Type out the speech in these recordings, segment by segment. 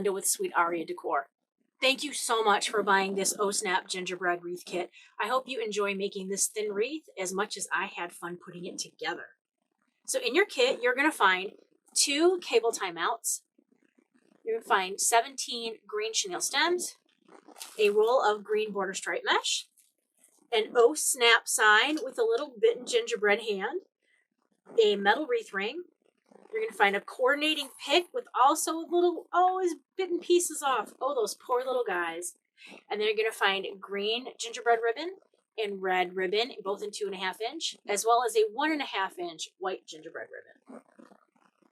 Linda with Sweet Aria Decor. Thank you so much for buying this Oh Snap Gingerbread Wreath Kit. I hope you enjoy making this thin wreath as much as I had fun putting it together. So in your kit, you're going to find 2 cable tie mounts. You're going to find 17 green chenille stems, a roll of green border stripe mesh, an Oh Snap sign with a little bitten gingerbread hand, a metal wreath ring. You're going to find a coordinating pick with also a little, his bitten pieces off. Oh, those poor little guys. And then you're going to find green gingerbread ribbon and red ribbon, both in 2.5 inch, as well as a 1.5 inch white gingerbread ribbon.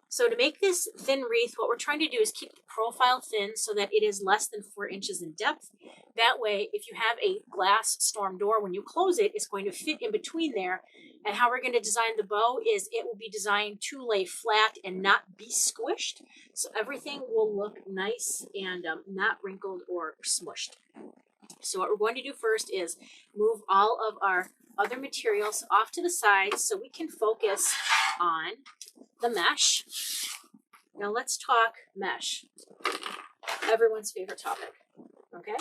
So to make this thin wreath, what we're trying to do is keep the profile thin so that it is less than 4 inches in depth. That way, if you have a glass storm door, when you close it, it's going to fit in between there. And how we're going to design the bow is it will be designed to lay flat and not be squished. So everything will look nice and not wrinkled or smushed. So what we're going to do first is move all of our other materials off to the side so we can focus on the mesh. Now let's talk mesh. Everyone's favorite topic. Okay?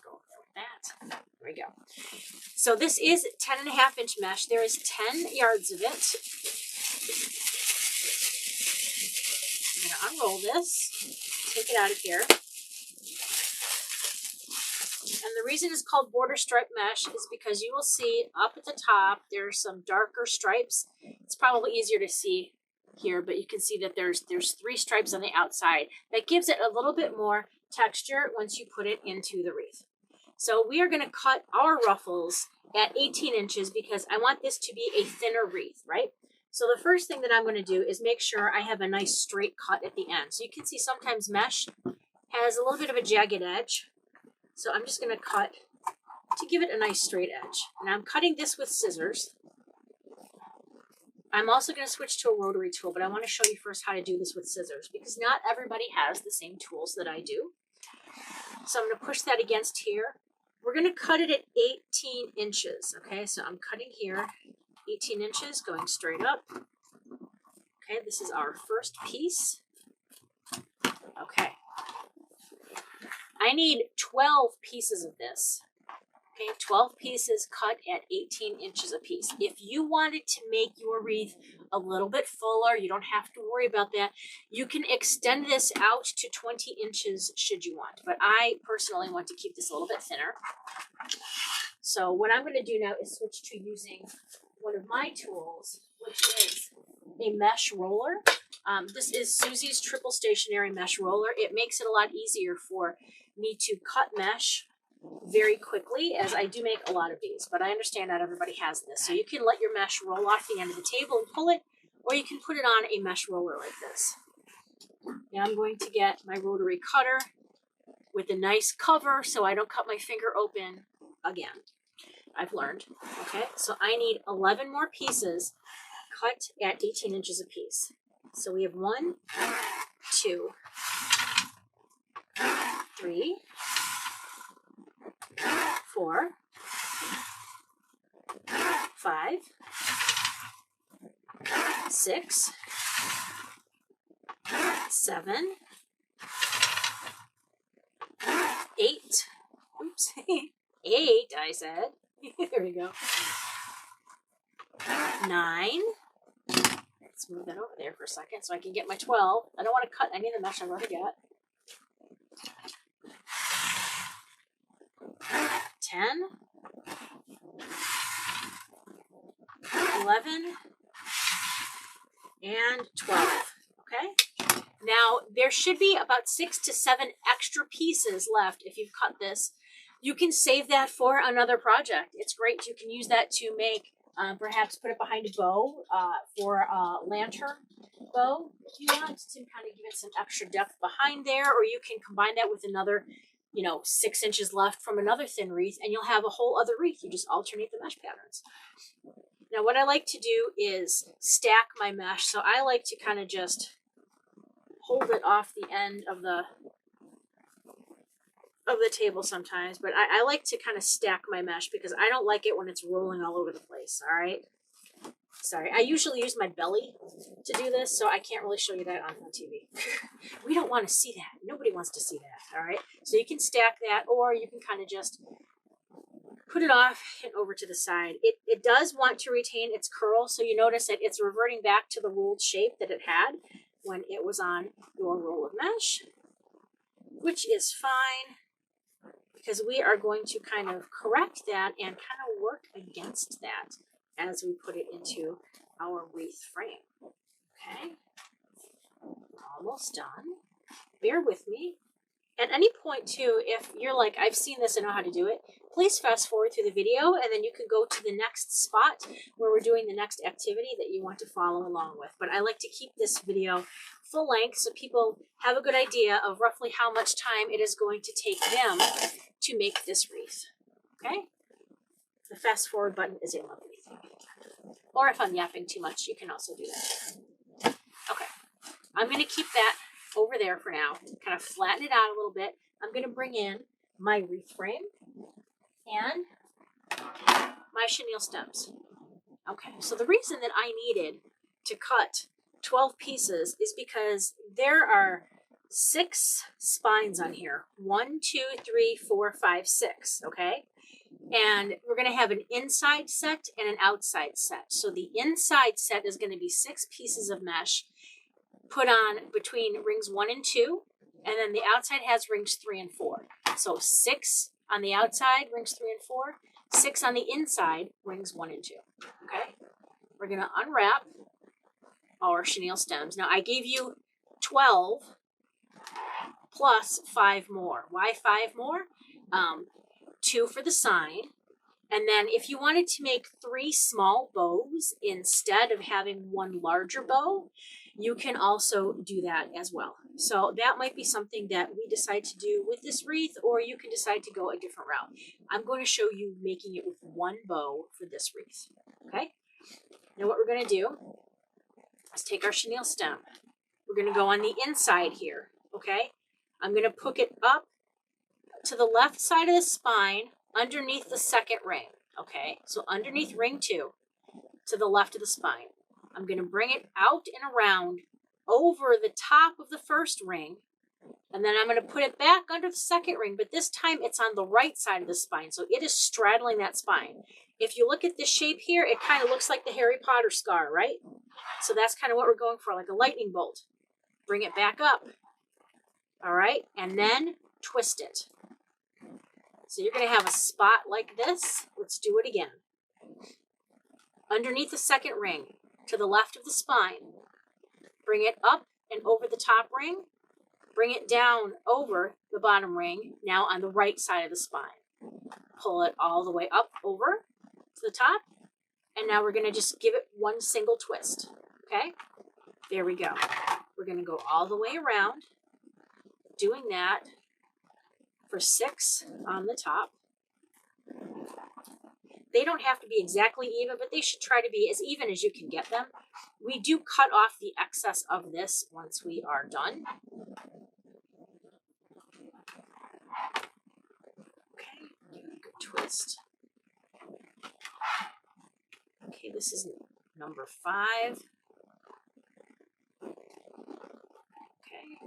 Go for that. There we go. So this is 10.5 inch mesh. There is 10 yards of it. I'm going to unroll this, take it out of here. And the reason it's called border stripe mesh is because you will see up at the top, there's some darker stripes. It's probably easier to see here, but you can see that there's 3 stripes on the outside. That gives it a little bit more texture once you put it into the wreath. So we are going to cut our ruffles at 18 inches because I want this to be a thinner wreath, right? So the first thing that I'm going to do is make sure I have a nice straight cut at the end. So you can see sometimes mesh has a little bit of a jagged edge. So I'm just going to cut to give it a nice straight edge. And I'm cutting this with scissors. I'm also going to switch to a rotary tool, but I want to show you first how to do this with scissors because not everybody has the same tools that I do. So I'm going to push that against here. We're going to cut it at 18 inches. Okay, so I'm cutting here 18 inches going straight up. Okay, this is our first piece. Okay. I need 12 pieces of this. Okay, 12 pieces cut at 18 inches a piece. If you wanted to make your wreath a little bit fuller, you don't have to worry about that. You can extend this out to 20 inches should you want. But I personally want to keep this a little bit thinner. So what I'm going to do now is switch to using one of my tools, which is a mesh roller. This is Susie's triple stationary mesh roller. It makes it a lot easier for me to cut mesh very quickly, as I do make a lot of these, but I understand not everybody has this. So you can let your mesh roll off the end of the table and pull it, or you can put it on a mesh roller like this. Now I'm going to get my rotary cutter with a nice cover so I don't cut my finger open again. I've learned. Okay, so I need 11 more pieces cut at 18 inches a piece. So we have 1, 2, 3, 4, 5, 6, 7, 8. Oops, 8, I said. There we go. 9. Let's move that over there for a second so I can get my 12. I don't want to cut any of the mesh I've already got. 10, 11, and 12. Okay? Now, there should be about 6 to 7 extra pieces left if you've cut this. You can save that for another project. It's great. You can use that to make, perhaps put it behind a bow for a lantern bow if you want to kind of give it some extra depth behind there, or you can combine that with another 6 inches left from another thin wreath, and you'll have a whole other wreath. You just alternate the mesh patterns. Now, what I like to do is stack my mesh. So I like to kind of just hold it off the end of the table sometimes, but I like to kind of stack my mesh because I don't like it when it's rolling all over the place, all right? sorry. I usually use my belly to do this, so I can't really show you that on TV. We don't want to see that. Nobody wants to see that, all right? So you can stack that, or you can kind of just put it off and over to the side. It does want to retain its curl, so you notice that it's reverting back to the ruled shape that it had when it was on your roll of mesh, which is fine, because we are going to kind of correct that and kind of work against that as we put it into our wreath frame. Okay, almost done. Bear with me. At any point too, if you're like, I've seen this and know how to do it, please fast forward through the video and then you can go to the next spot where we're doing the next activity that you want to follow along with. But I like to keep this video full length so people have a good idea of roughly how much time it is going to take them to make this wreath. Okay? The fast forward button is a lovely thing. Or if I'm yapping too much, you can also do that. Okay. I'm going to keep that over there for now, kind of flatten it out a little bit. I'm going to bring in my wreath frame and my chenille stems. Okay, so the reason that I needed to cut 12 pieces is because there are 6 spines on here. 1, 2, 3, 4, 5, 6, okay? And we're going to have an inside set and an outside set. So the inside set is going to be 6 pieces of mesh put on between rings 1 and 2, and then the outside has rings 3 and 4. So 6 on the outside, rings 3 and 4, 6 on the inside, rings 1 and 2. Okay, we're going to unwrap our chenille stems. Now I gave you 12 plus 5 more. Why 5 more? 2 for the sign. And then if you wanted to make 3 small bows instead of having 1 larger bow, you can also do that as well. So that might be something that we decide to do with this wreath, or you can decide to go a different route. I'm going to show you making it with 1 bow for this wreath. Okay? Now what we're going to do is take our chenille stem. We're going to go on the inside here. Okay? I'm going to hook it up to the left side of the spine underneath the second ring. Okay? So underneath ring 2 to the left of the spine. I'm going to bring it out and around over the top of the first ring, and then I'm going to put it back under the second ring, but this time it's on the right side of the spine, so it is straddling that spine. If you look at this shape here, it kind of looks like the Harry Potter scar, right? So that's kind of what we're going for, like a lightning bolt. Bring it back up, all right, and then twist it. So you're going to have a spot like this. Let's do it again. Underneath the second ring, to the left of the spine. Bring it up and over the top ring. Bring it down over the bottom ring, now on the right side of the spine. Pull it all the way up over to the top. And now we're going to just give it 1 single twist. Okay? There we go. We're going to go all the way around, doing that for 6 on the top. They don't have to be exactly even, but they should try to be as even as you can get them. We do cut off the excess of this once we are done. Okay, give it a good twist. Okay, this is number 5. Okay.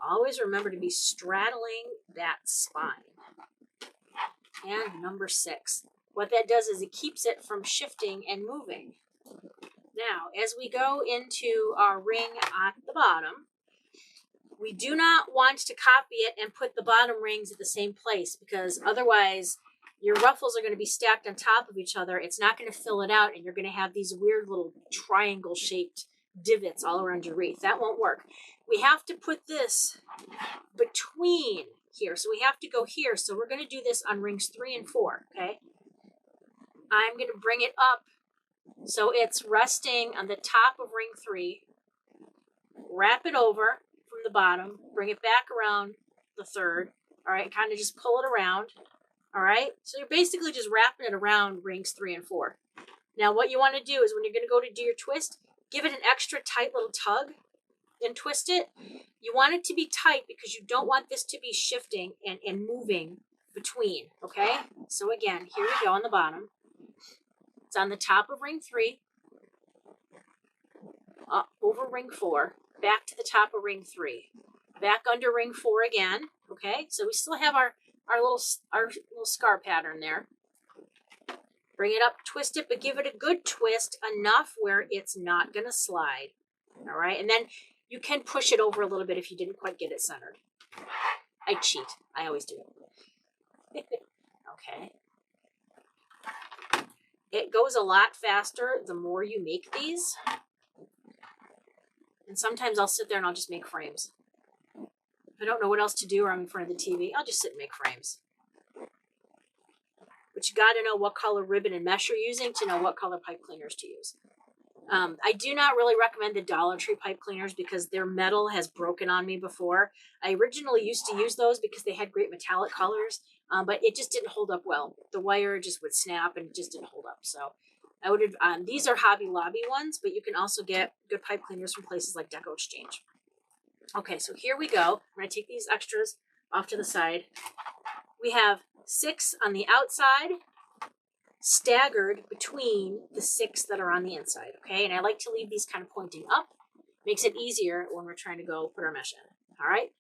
Always remember to be straddling that spine. And number 6. What that does is it keeps it from shifting and moving. Now, as we go into our ring at the bottom, we do not want to copy it and put the bottom rings at the same place, because otherwise your ruffles are going to be stacked on top of each other. It's not going to fill it out, and you're going to have these weird little triangle-shaped divots all around your wreath. That won't work. We have to put this between here. So we have to go here. So we're going to do this on rings 3 and 4, okay? I'm going to bring it up so it's resting on the top of ring 3. Wrap it over from the bottom. Bring it back around the 3rd. All right, kind of just pull it around. All right, so you're basically just wrapping it around rings 3 and 4. Now what you want to do is when you're going to go to do your twist, give it an extra tight little tug and twist it. You want it to be tight because you don't want this to be shifting and moving between, okay? So again, here we go on the bottom. It's on the top of ring 3. up over ring 4, back to the top of ring 3, back under ring 4 again. Okay, so we still have our little scar pattern there. Bring it up, twist it, but give it a good twist, enough where it's not going to slide. All right, and then you can push it over a little bit if you didn't quite get it centered. I cheat. I always do. Okay. It goes a lot faster the more you make these. And sometimes I'll sit there and I'll just make frames. If I don't know what else to do or I'm in front of the TV, I'll just sit and make frames. But you got to know what color ribbon and mesh you're using to know what color pipe cleaners to use. I do not really recommend the Dollar Tree pipe cleaners because their metal has broken on me before. I originally used to use those because they had great metallic colors, but it just didn't hold up well. The wire just would snap and it just didn't hold up. So I would have, these are Hobby Lobby ones, but you can also get good pipe cleaners from places like Deco Exchange. Okay, so here we go. I'm going to take these extras off to the side. We have 6 on the outside, staggered between the 6 that are on the inside, okay? And I like to leave these kind of pointing up. Makes it easier when we're trying to go put our mesh in, all right?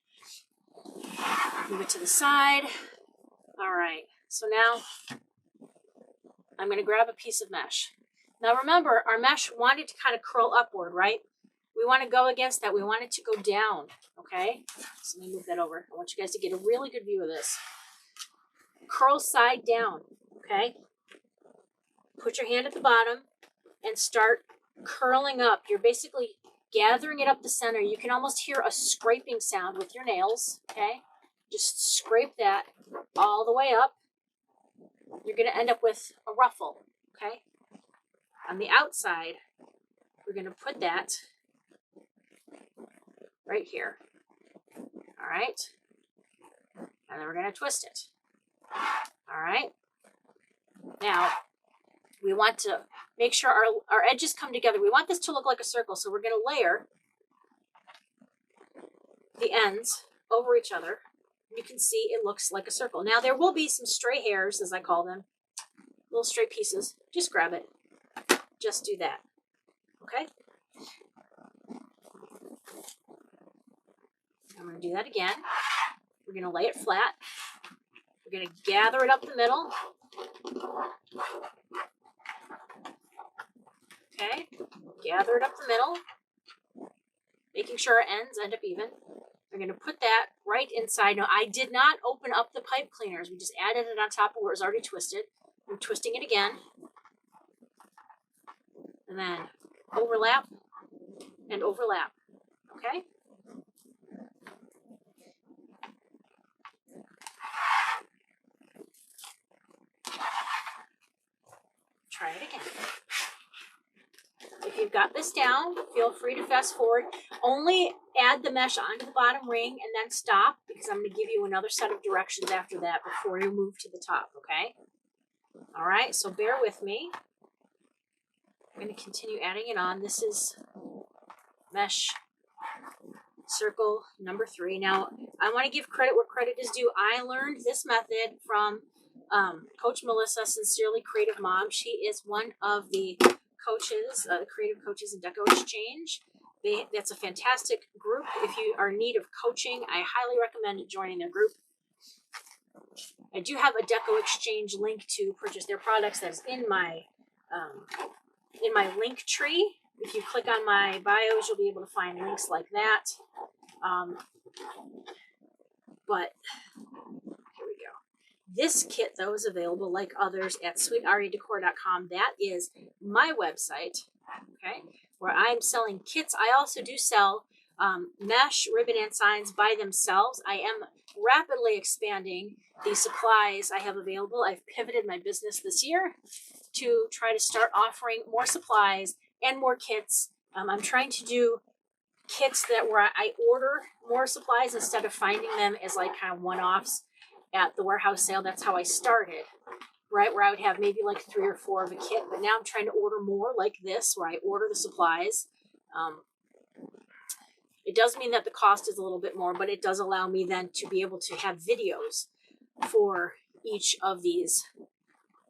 Move it to the side. All right, so now I'm gonna grab a piece of mesh. Now remember, our mesh wanted to kind of curl upward, right? We wanna go against that. We want it to go down, okay? So let me move that over. I want you guys to get a really good view of this. Curl side down, okay? Put your hand at the bottom and start curling up. You're basically gathering it up the center. You can almost hear a scraping sound with your nails, okay? Just scrape that all the way up. You're going to end up with a ruffle, okay? On the outside, we're going to put that right here, all right? And then we're going to twist it, all right? Now, we want to make sure our edges come together. We want this to look like a circle, so we're going to layer the ends over each other. You can see it looks like a circle. Now, there will be some stray hairs, as I call them, little stray pieces. Just grab it. Just do that, okay? I'm going to do that again. We're going to lay it flat. We're going to gather it up the middle. Okay, gather it up the middle, making sure our ends end up even. We're going to put that right inside. Now, I did not open up the pipe cleaners. We just added it on top of where it was already twisted. I'm twisting it again. And then overlap and overlap, okay? Try it again. If you've got this down, feel free to fast forward. Only add the mesh onto the bottom ring and then stop, because I'm going to give you another set of directions after that before you move to the top, okay? All right, so bear with me. I'm going to continue adding it on. This is mesh circle number 3. Now, I want to give credit where credit is due. I learned this method from Coach Melissa, Sincerely Creative Mom. She is one of the coaches, creative coaches in Deco Exchange. That's a fantastic group. If you are in need of coaching, I highly recommend joining their group. I do have a Deco Exchange link to purchase their products that's in my link tree. If you click on my bios, you'll be able to find links like that. But here we go. This kit, though, is available like others at sweetariadecor.com. That is my website, okay, where I'm selling kits. I also do sell mesh, ribbon, and signs by themselves. I am rapidly expanding the supplies I have available. I've pivoted my business this year to try to start offering more supplies and more kits. I'm trying to do kits where I order more supplies instead of finding them as like kind of one-offs at the warehouse sale. That's how I started, right? Where I would have maybe like 3 or 4 of a kit, but now I'm trying to order more like this, where I order the supplies. It does mean that the cost is a little bit more, but it does allow me then to be able to have videos for each of these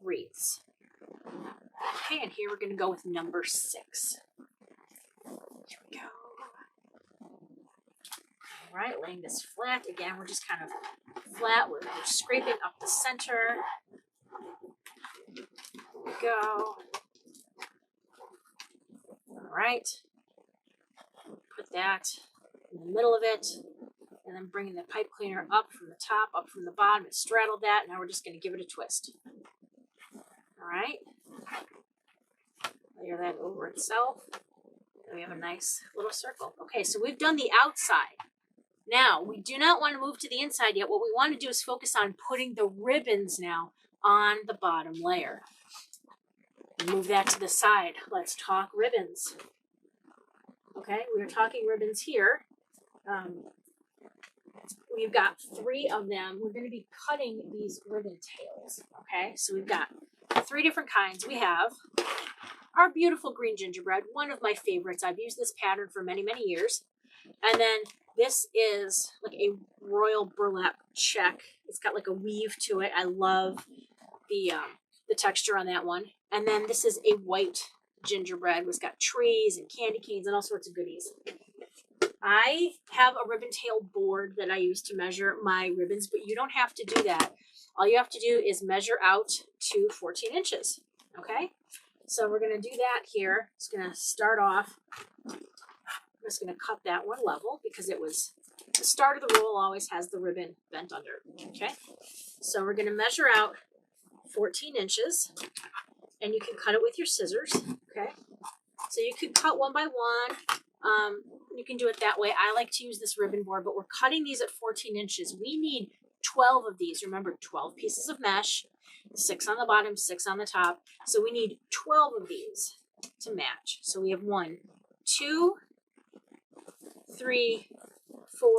wreaths. Okay, and here we're going to go with number 6. Here we go. All right, laying this flat. Again, we're just kind of flat. We're scraping up the center. There we go. All right. Put that in the middle of it. And then bringing the pipe cleaner up from the top, up from the bottom. It straddled that. Now we're just going to give it a twist. All right. Layer that over itself. And we have a nice little circle. Okay, so we've done the outside. Now, we do not want to move to the inside yet. What we want to do is focus on putting the ribbons now on the bottom layer. Move that to the side. Let's talk ribbons. Okay, we are talking ribbons here. We've got 3 of them. We're going to be cutting these ribbon tails. Okay, so we've got 3 different kinds. We have our beautiful green gingerbread, one of my favorites. I've used this pattern for many, many years. And then this is like a royal burlap check. It's got like a weave to it. I love the texture on that one. And then this is a white gingerbread. It's got trees and candy canes and all sorts of goodies. I have a ribbon tail board that I use to measure my ribbons, but you don't have to do that. All you have to do is measure out to 14 inches. Okay? So we're going to do that here. It's going to start off. I'm just going to cut that one level because it was the start of the roll always has the ribbon bent under. Okay? So we're going to measure out 14 inches and you can cut it with your scissors. Okay? So you could cut one by one. You can do it that way. I like to use this ribbon board, but we're cutting these at 14 inches. We need 12 of these. Remember, 12 pieces of mesh, 6 on the bottom, 6 on the top. So we need 12 of these to match. So we have 1, 2, 3, 4,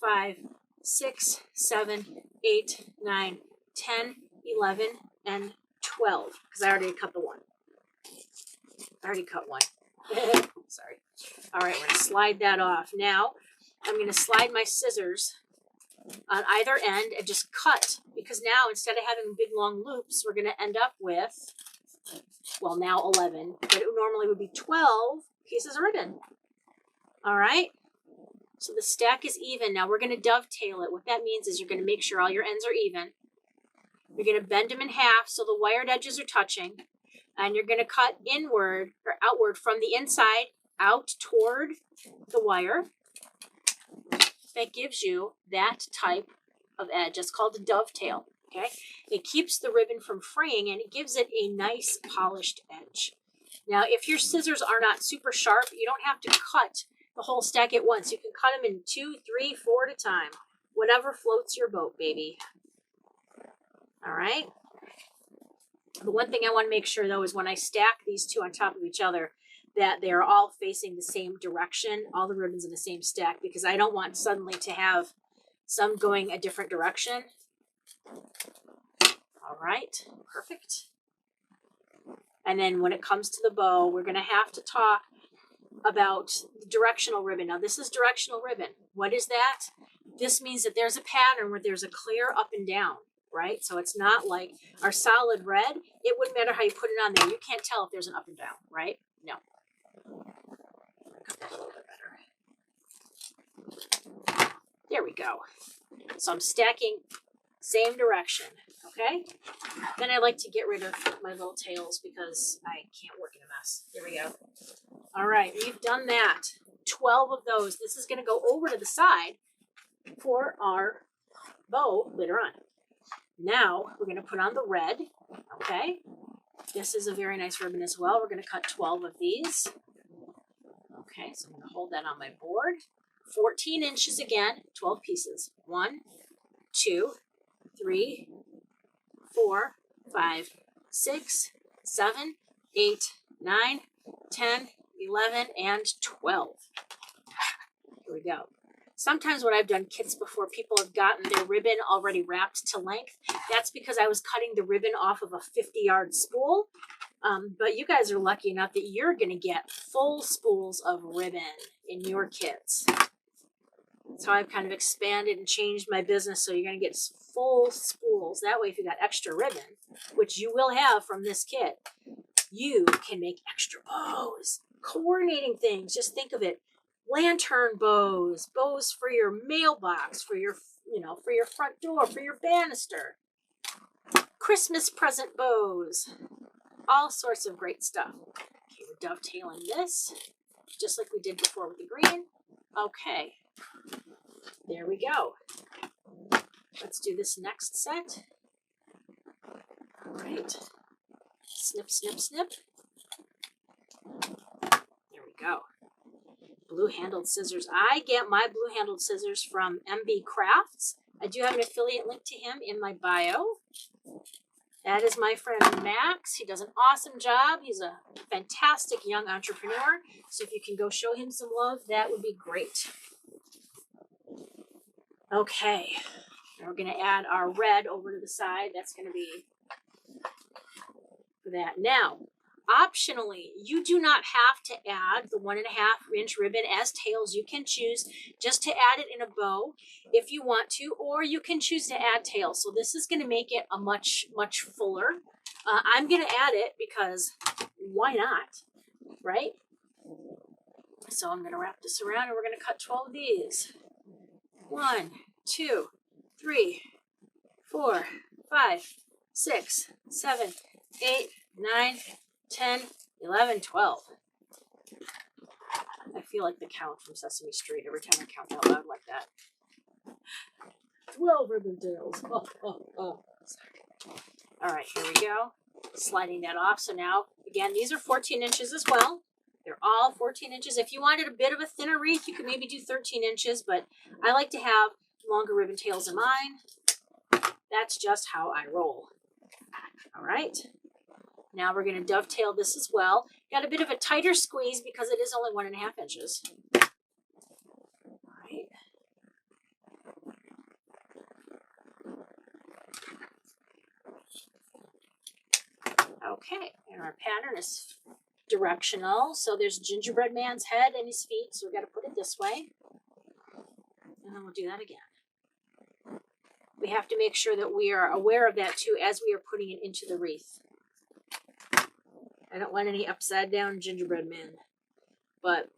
5, 6, 7, 8, 9, 10, 11, and 12. Because I already cut the one. I already cut one. Sorry. All right, we're going to slide that off. Now, I'm going to slide my scissors on either end and just cut. Because now, instead of having big, long loops, we're going to end up with, well, now 11. But it normally would be 12 pieces of ribbon. All right? So the stack is even. Now, we're going to dovetail it. What that means is you're going to make sure all your ends are even. You're going to bend them in half so the wired edges are touching. And you're going to cut inward or outward from the inside out toward the wire. That gives you that type of edge. It's called a dovetail. Okay? It keeps the ribbon from fraying and it gives it a nice polished edge. Now, if your scissors are not super sharp, you don't have to cut the whole stack at once. You can cut them in 2, 3, 4 at a time. Whatever floats your boat, baby. All right? The one thing I want to make sure, though, is when I stack these 2 on top of each other, that they're all facing the same direction, all the ribbons in the same stack, because I don't want suddenly to have some going a different direction. All right, perfect. And then when it comes to the bow, we're going to have to talk about directional ribbon. Now, this is directional ribbon. What is that? This means that there's a pattern where there's a clear up and down. Right? So it's not like our solid red. It wouldn't matter how you put it on there. You can't tell if there's an up and down, right? No. Cut that a little bit better. There we go. So I'm stacking same direction, okay? Then I like to get rid of my little tails because I can't work in a mess. There we go. All right, we've done that. 12 of those. This is going to go over to the side for our bow later on. Now, we're going to put on the red, okay? This is a very nice ribbon as well. We're going to cut 12 of these. Okay, so I'm going to hold that on my board. 14 inches again, 12 pieces. 1, 2, 3, 4, 5, 6, 7, 8, 9, 10, 11, and 12. Here we go. Sometimes when I've done kits before, people have gotten their ribbon already wrapped to length. That's because I was cutting the ribbon off of a 50-yard spool. But you guys are lucky enough that you're going to get full spools of ribbon in your kits. That's how I've kind of expanded and changed my business. So you're going to get full spools. That way, if you got extra ribbon, which you will have from this kit, you can make extra bows. coordinating things. Just think of it. Lantern bows, bows for your mailbox, for your, for your front door, for your banister. Christmas present bows. All sorts of great stuff. Okay, we're dovetailing this, just like we did before with the green. Okay, there we go. Let's do this next set. All right. Snip, snip, snip. There we go. Blue-handled scissors. I get my blue-handled scissors from MB Crafts. I do have an affiliate link to him in my bio. That is my friend Max. He does an awesome job. He's a fantastic young entrepreneur. So if you can go show him some love, that would be great. Okay. Now we're going to add our red over to the side. That's going to be for that. Now, optionally, you do not have to add the 1.5 inch ribbon as tails. You can choose just to add it in a bow if you want to, or you can choose to add tails. So this is going to make it a much fuller. I'm going to add it because why not, right? So I'm going to wrap this around and we're going to cut 12 of these. 1, 2, 3, 4, 5, 6, 7, 8, 9, 10, 11, 12. I feel like the count from Sesame Street every time I count out loud like that. 12 ribbon tails. Oh. All right, here we go. Sliding that off. So now, again, these are 14 inches as well. They're all 14 inches. If you wanted a bit of a thinner wreath, you could maybe do 13 inches, but I like to have longer ribbon tails in mine. That's just how I roll. All right. Now we're going to dovetail this as well. Got a bit of a tighter squeeze because it is only 1.5 inches. All right. Okay, and our pattern is directional. So there's Gingerbread Man's head and his feet. So we've got to put it this way. And then we'll do that again. We have to make sure that we are aware of that too as we are putting it into the wreath. I don't want any upside down gingerbread men. But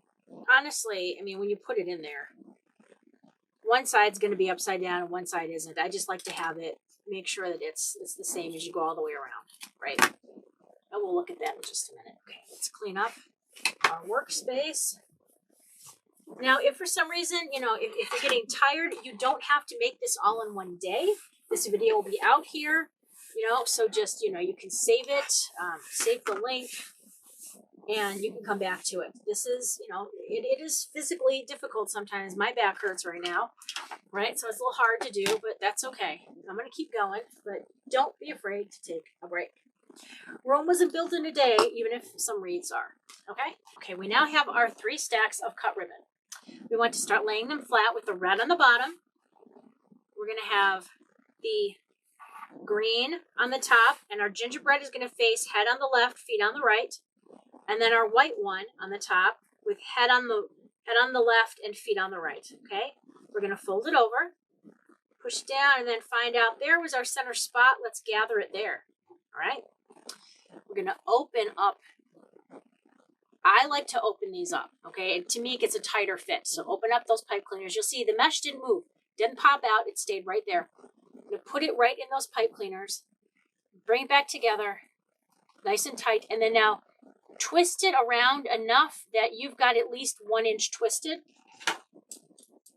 honestly, I mean, when you put it in there, one side's going to be upside down and one side isn't. I just like to have it, make sure that it's the same as you go all the way around, right? And we'll look at that in just a minute. Okay, let's clean up our workspace. Now, if for some reason, if you're getting tired, you don't have to make this all in one day. This video will be out here, so just, you can save it, save the link, and you can come back to it. This is, it is physically difficult sometimes. My back hurts right now, right? So it's a little hard to do, but that's okay. I'm going to keep going, but don't be afraid to take a break. Rome wasn't built in a day, even if some wreaths are, okay? Okay, we now have our 3 stacks of cut ribbon. We want to start laying them flat with the red on the bottom. We're going to have the green on the top, and our gingerbread is going to face head on the left, feet on the right. And then our white one on the top with head on the left and feet on the right, okay? We're going to fold it over, push down, and then find out there was our center spot. Let's gather it there, all right? We're going to open up. I like to open these up, okay? And to me, it gets a tighter fit. So open up those pipe cleaners. You'll see the mesh didn't move. Didn't pop out. It stayed right there. I'm going to put it right in those pipe cleaners. Bring it back together. Nice and tight. And then now twist it around enough that you've got at least 1 inch twisted.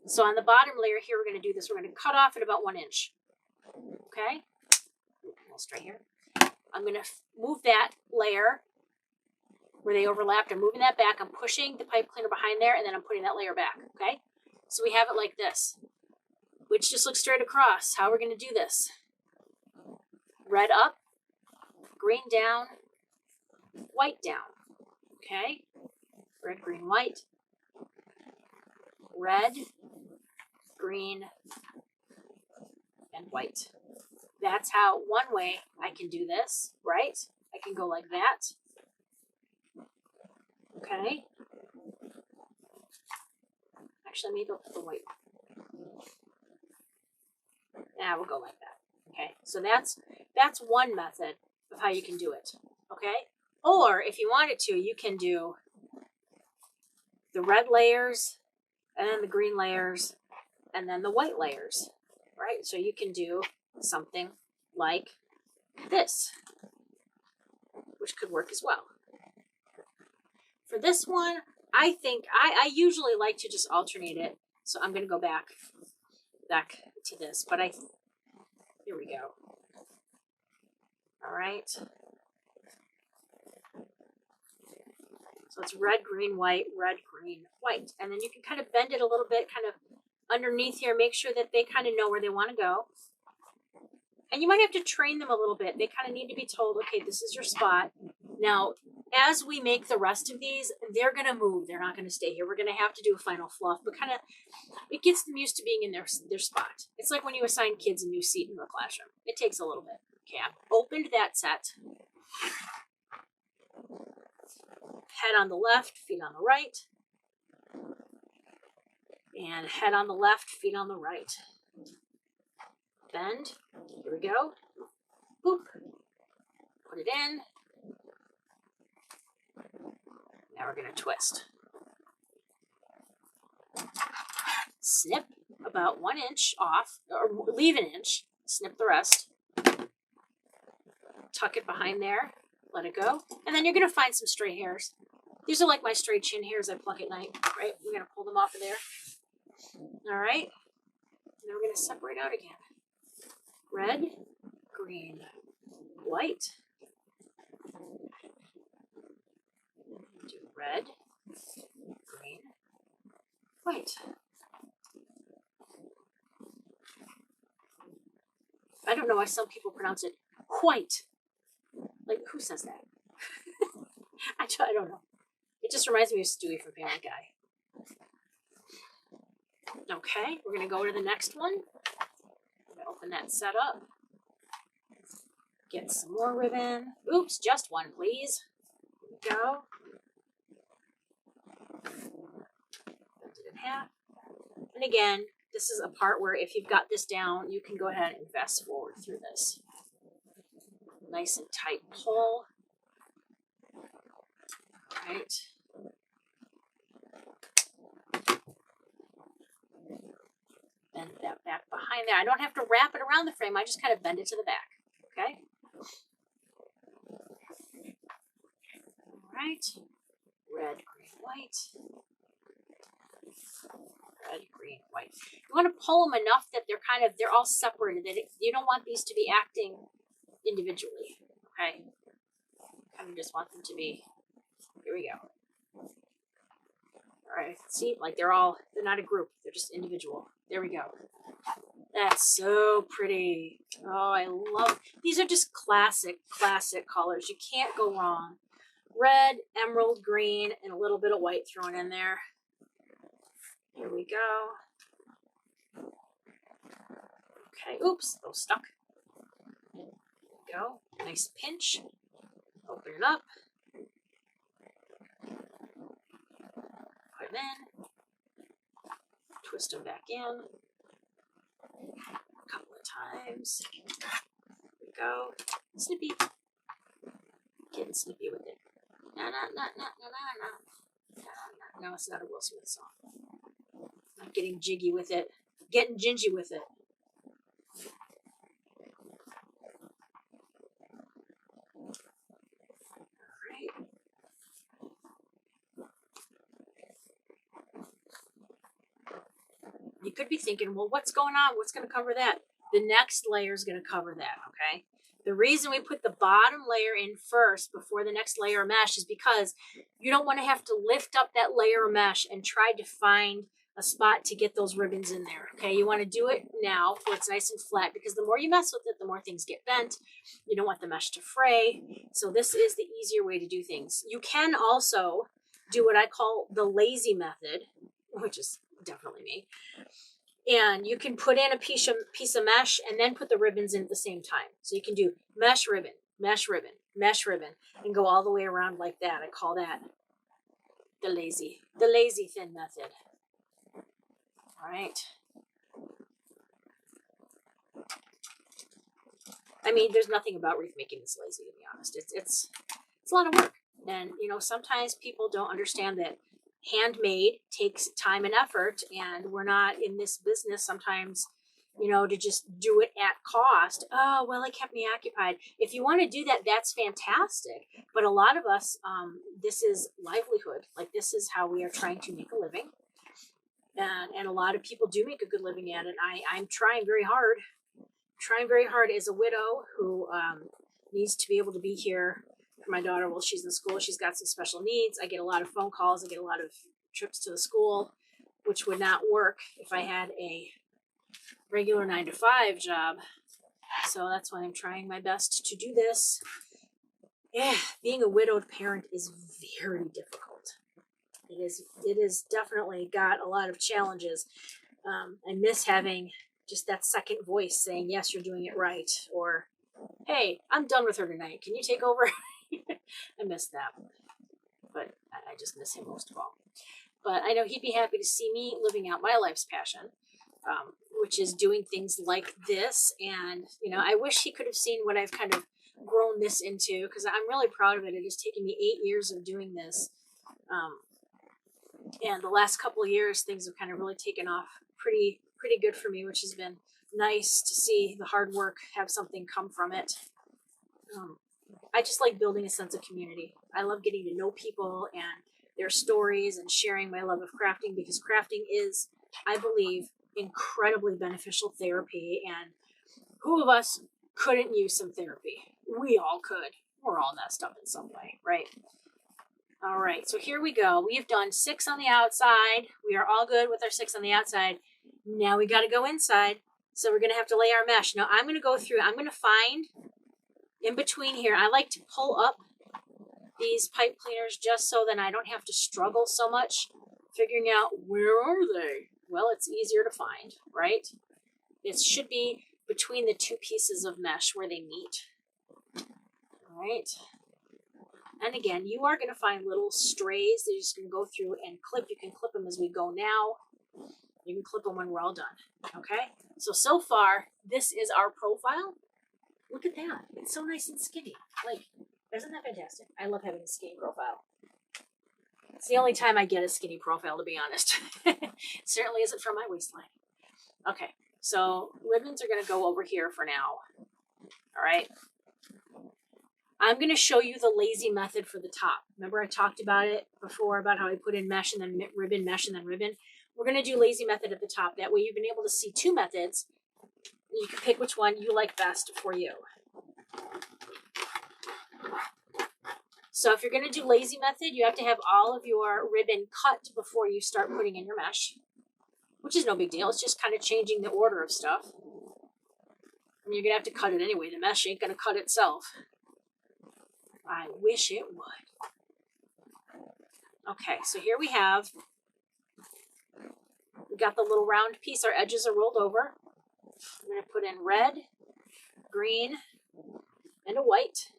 So on the bottom layer here, we're going to do this. We're going to cut off at about 1 inch. Okay? Almost right here. I'm going to move that layer where they overlapped. I'm moving that back. I'm pushing the pipe cleaner behind there, and then I'm putting that layer back, okay? So we have it like this, which just looks straight across. How we're going to do this. Red up, green down, white down, okay? Red, green, white. Red, green, and white. That's how one way I can do this, right? I can go like that. Okay. Actually, maybe I'll put the white. Yeah, we'll go like that. Okay. So that's one method of how you can do it. Okay. Or if you wanted to, you can do the red layers, and then the green layers, and then the white layers, right? So you can do something like this, which could work as well. For this one, I think I usually like to just alternate it. So I'm going to go back to this, but here we go. All right. So it's red, green, white, red, green, white. And then you can kind of bend it a little bit, kind of underneath here, make sure that they kind of know where they want to go. And you might have to train them a little bit. They kind of need to be told, okay, this is your spot. Now, as we make the rest of these, they're going to move. They're not going to stay here. We're going to have to do a final fluff, but kind of, it gets them used to being in their spot. It's like when you assign kids a new seat in the classroom. It takes a little bit. Okay, I've opened that set. Head on the left, feet on the right. And head on the left, feet on the right. Bend. Here we go. Boop. Put it in. Now we're going to twist. Snip about 1 inch off, or leave 1 inch. Snip the rest. Tuck it behind there. Let it go. And then you're going to find some stray hairs. These are like my stray chin hairs I pluck at night, right? We're going to pull them off of there. All right. And then we're going to separate out again. Red, green, white. Do red, green, white. I don't know why some people pronounce it white. Like, who says that? I don't know. It just reminds me of Stewie from Family Guy. Okay, we're going to go to the next one. I'm going to open that set up. Get some more ribbon. Oops, just one, please. Here we go. Bend it in half. And again, this is a part where if you've got this down, you can go ahead and fast forward through this. Nice and tight pull. All right. Bend that back behind there. I don't have to wrap it around the frame. I just kind of bend it to the back. Okay. All right. Red, green, white. Red, green, white. You want to pull them enough that they're all separated. That you don't want these to be acting individually. Okay. Kind of just want them to be. Here we go. All right. See, like they're not a group. They're just individual. There we go. That's so pretty. Oh, I love, these are just classic colors. You can't go wrong. Red, emerald green, and a little bit of white thrown in there. Here we go. Okay, oops, those stuck. There we go. Nice pinch. Open it up. Put them in. Twist them back in. A couple of times. There we go. Snippy. Getting snippy with it. No, it's not a Will Smith song. I'm getting jiggy with it. Getting gingy with it. Alright. You could be thinking, well, what's going on? What's going to cover that? The next layer is going to cover that, okay? The reason we put the bottom layer in first before the next layer of mesh is because you don't want to have to lift up that layer of mesh and try to find a spot to get those ribbons in there, okay? You want to do it now where it's nice and flat, because the more you mess with it, the more things get bent. You don't want the mesh to fray. So this is the easier way to do things. You can also do what I call the lazy method, which is definitely me. And you can put in a piece of mesh and then put the ribbons in at the same time. So you can do mesh ribbon, mesh ribbon, mesh ribbon, and go all the way around like that. I call that the lazy thin method. All right. I mean, there's nothing about wreath making that's lazy, to be honest. It's a lot of work. And, you know, sometimes people don't understand that handmade takes time and effort, and we're not in this business sometimes, you know, to just do it at cost. Oh, well, it kept me occupied. If you want to do that, that's fantastic. But a lot of us, this is livelihood. Like, this is how we are trying to make a living. And a lot of people do make a good living at it. I'm trying very hard. Trying very hard as a widow who needs to be able to be here for my daughter while she's in school. She's got some special needs. I get a lot of phone calls. I get a lot of trips to the school, which would not work if I had a regular 9-to-5 job. So that's why I'm trying my best to do this. Yeah, being a widowed parent is very difficult. It is definitely got a lot of challenges. I miss having just that second voice saying, yes, you're doing it right. Or, hey, I'm done with her tonight. Can you take over? I miss that. But I just miss him most of all. But I know he'd be happy to see me living out my life's passion, which is doing things like this. And, you know, I wish he could have seen what I've kind of grown this into, because I'm really proud of it. It has taken me 8 years of doing this. And the last couple of years, things have kind of really taken off pretty good for me, which has been nice to see the hard work have something come from it. I just like building a sense of community. I love getting to know people and their stories and sharing my love of crafting, because crafting is, I believe, incredibly beneficial therapy. And who of us couldn't use some therapy? We all could. We're all messed up in some way, right? All right, so here we go. We've done 6 on the outside. We are all good with our 6 on the outside. Now we got to go inside. So we're going to have to lay our mesh. Now I'm going to go through, I'm going to find in between here. I like to pull up these pipe cleaners just so then I don't have to struggle so much figuring out where are they. Well, it's easier to find, right? It should be between the 2 pieces of mesh where they meet. All right. And again, you are going to find little strays that you're just going to go through and clip. You can clip them as we go now. You can clip them when we're all done. Okay? So far, this is our profile. Look at that. It's so nice and skinny. Like, isn't that fantastic? I love having a skinny profile. It's the only time I get a skinny profile, to be honest. It certainly isn't from my waistline. Okay, so ribbons are going to go over here for now. All right. I'm going to show you the lazy method for the top. Remember I talked about it before, about how I put in mesh and then ribbon, mesh and then ribbon. We're going to do lazy method at the top. That way you've been able to see 2 methods. You can pick which one you like best for you. So if you're going to do lazy method, you have to have all of your ribbon cut before you start putting in your mesh, which is no big deal. It's just kind of changing the order of stuff. And you're going to have to cut it anyway. The mesh ain't going to cut itself. I wish it would. Okay, so here we have, we got the little round piece. Our edges are rolled over. I'm going to put in red, green, and a white.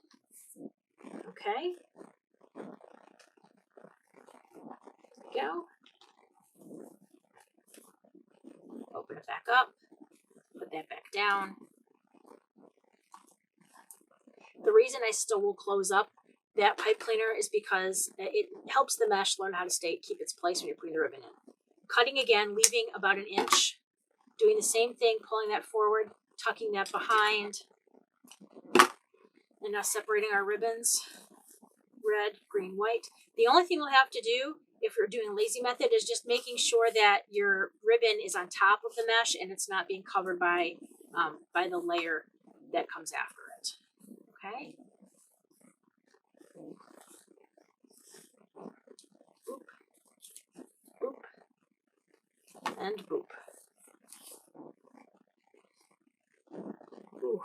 Okay. There we go. Open it back up. Put that back down. The reason I still will close up that pipe cleaner is because it helps the mesh learn how to keep its place when you're putting the ribbon in. Cutting again, leaving about 1 inch. Doing the same thing, pulling that forward, tucking that behind. And now separating our ribbons. Red, green, white. The only thing we'll have to do if you're doing lazy method is just making sure that your ribbon is on top of the mesh and it's not being covered by the layer that comes after it. Okay. Boop. Boop. And boop. Ooh.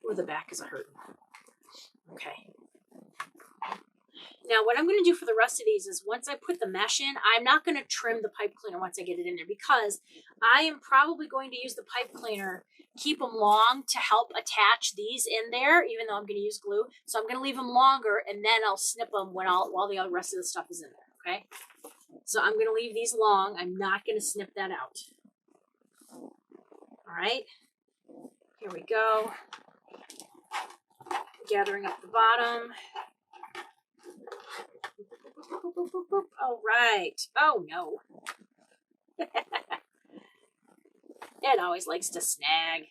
Ooh, the back is a hurting. Okay. Now what I'm going to do for the rest of these is once I put the mesh in, I'm not going to trim the pipe cleaner once I get it in there, because I am probably going to use the pipe cleaner, keep them long to help attach these in there, even though I'm going to use glue. So I'm going to leave them longer and then I'll snip them while the rest of the stuff is in there. Okay. So I'm going to leave these long. I'm not going to snip that out. All right. Here we go. Gathering up the bottom. Boop, boop, boop, boop. All right. Oh, no. It always likes to snag.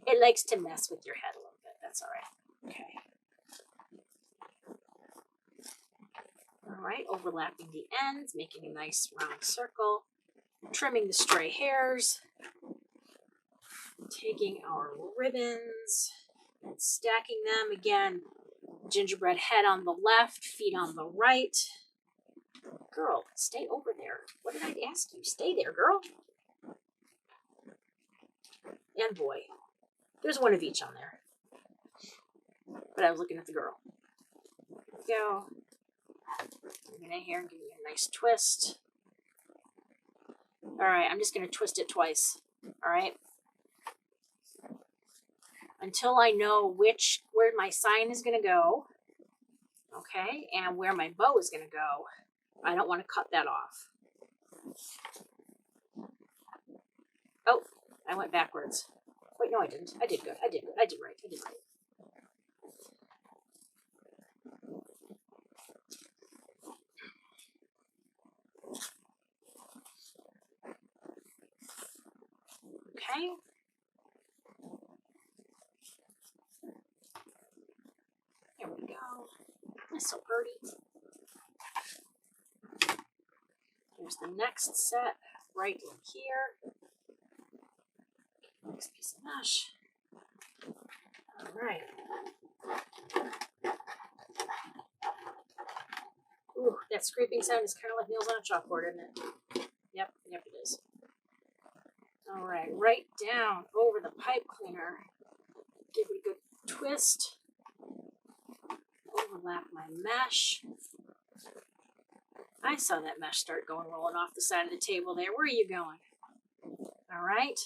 It likes to mess with your head a little bit. That's all right. Okay. All right, overlapping the ends, making a nice round circle, trimming the stray hairs, taking our ribbons and stacking them again. Gingerbread head on the left, feet on the right. Girl, stay over there. What did I ask you? Stay there, girl. And boy. There's one of each on there. But I was looking at the girl. There we go. Bring it in here and give you a nice twist. All right, I'm just going to twist it twice. All right. Until I know where my sign is going to go. Okay, and where my bow is going to go. I don't want to cut that off. Oh, I went backwards. Wait, no, I didn't. I did good. I did good. I did right. I did right. Okay. Here we go. That's so pretty. Here's the next set right in here. Next piece of mesh. All right. Ooh, that scraping sound is kind of like nails on a chalkboard, isn't it? Yep, it is. All right, right down over the pipe cleaner. Give it a good twist. Overlap my mesh. I saw that mesh start rolling off the side of the table there. Where are you going? All right.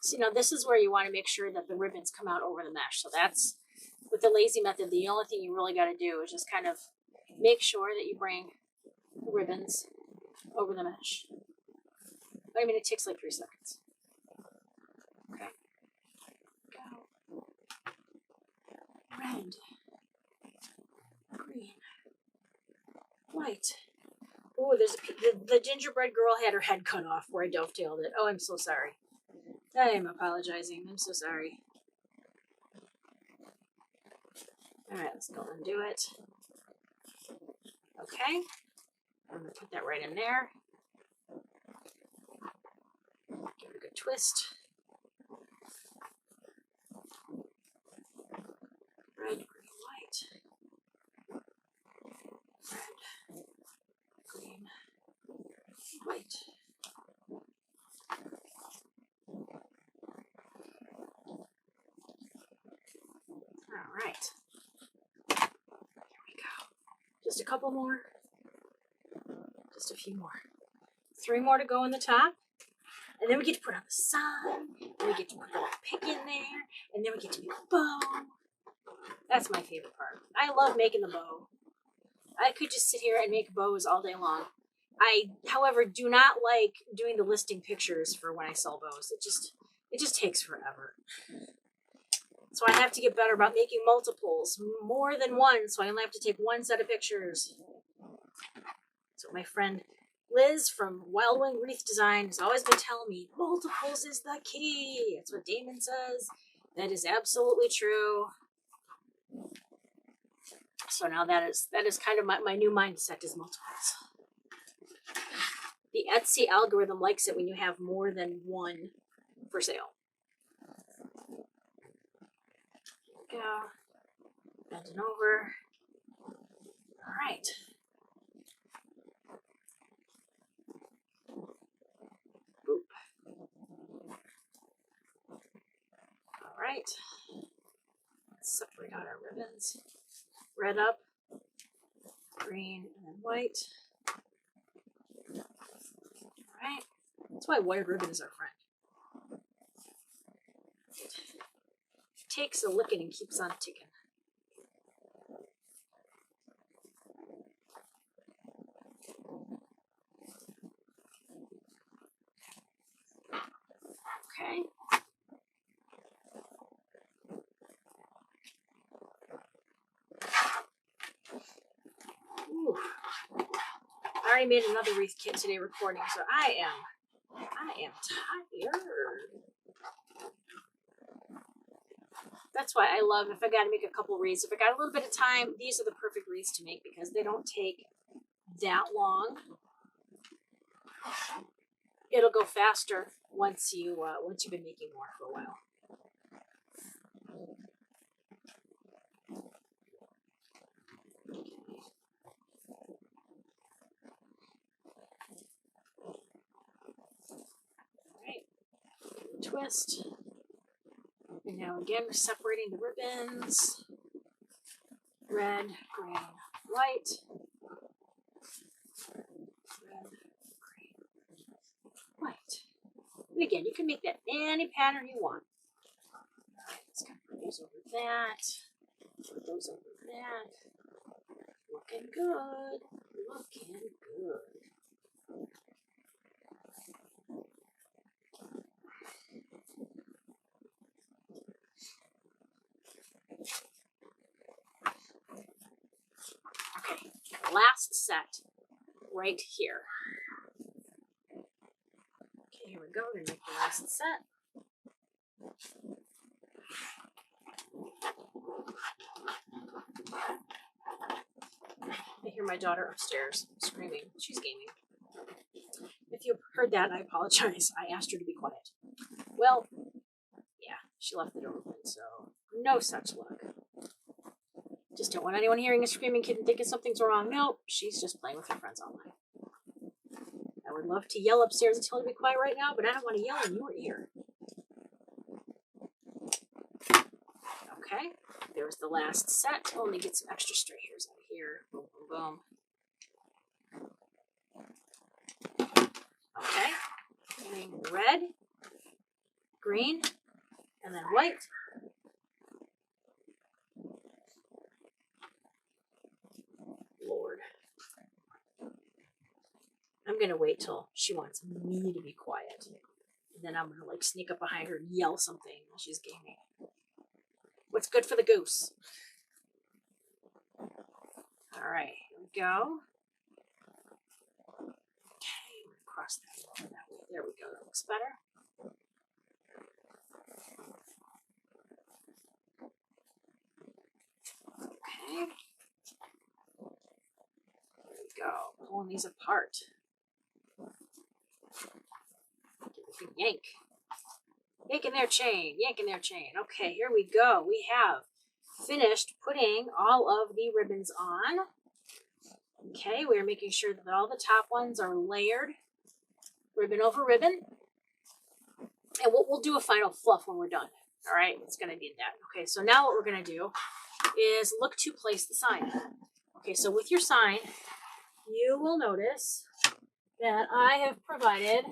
So, this is where you want to make sure that the ribbons come out over the mesh. So that's, with the lazy method, the only thing you really got to do is just kind of make sure that you bring the ribbons over the mesh. I mean, it takes like 3 seconds. Okay. Go. Red. Green. White. Oh, there's the gingerbread girl had her head cut off where I dovetailed it. Oh, I'm so sorry. I am apologizing. I'm so sorry. All right, let's go and do it. Okay. I'm going to put that right in there. Give it a good twist. Red, green, white. Red, green, white. All right. Here we go. Just a couple more. Just a few more. 3 more to go on the top. And then we get to put on the sign. And we get to put a little pick in there. And then we get to make a bow. That's my favorite part. I love making the bow. I could just sit here and make bows all day long. I, however, do not like doing the listing pictures for when I sell bows. It just takes forever. So I have to get better about making multiples, more than one, so I only have to take 1 set of pictures. So my friend Liz from Wild Wing Wreath Design has always been telling me, multiples is the key. That's what Damon says. That is absolutely true. So now that is kind of my new mindset is multiples. The Etsy algorithm likes it when you have more than one for sale. There we go. Bending over. All right. Boop. All right. Let's separate out our ribbons. Red up, green, and then white. All right. That's why white ribbon is our friend. It takes a licking and keeps on ticking. Okay. already made another wreath kit today recording, so I am tired. That's why I love, if I got to make a couple wreaths, if I got a little bit of time, these are the perfect wreaths to make because they don't take that long. It'll go faster once you've been making more for a while. All right, twist. And now again, we're separating the ribbons. Red, green, white. Red, green, white. And again, you can make that any pattern you want. All right, let's kind of put those over that. Put those over that. Looking good. Looking good. Okay, last set right here. Okay, here we go. We're going to make the last set. I hear my daughter upstairs screaming. She's gaming. If you heard that, I apologize. I asked her to be quiet. Well, yeah, she left the door open, so no such luck. Just don't want anyone hearing a screaming kid and thinking something's wrong. Nope, she's just playing with her friends online. I would love to yell upstairs and tell her to be quiet right now, but I don't want to yell in your ear. Okay, there's the last set. Oh, let me get some extra straight hairs out of here. Boom, boom, boom. Okay, getting red, green, and then white. Lord. I'm going to wait till she wants me to be quiet. And then I'm going to like sneak up behind her and yell something while she's gaming. What's good for the goose? All right, here we go. Okay, we're going to cross that over that way. There we go. That looks better. Okay. There we go. Pulling these apart. Give it a good yank. Yanking their chain. Yanking their chain. Okay, here we go. We have finished putting all of the ribbons on. Okay, we're making sure that all the top ones are layered, ribbon over ribbon. And we'll do a final fluff when we're done. All right, it's going to be that. Okay, so now what we're going to do is look to place the sign. Okay, so with your sign, you will notice that I have provided,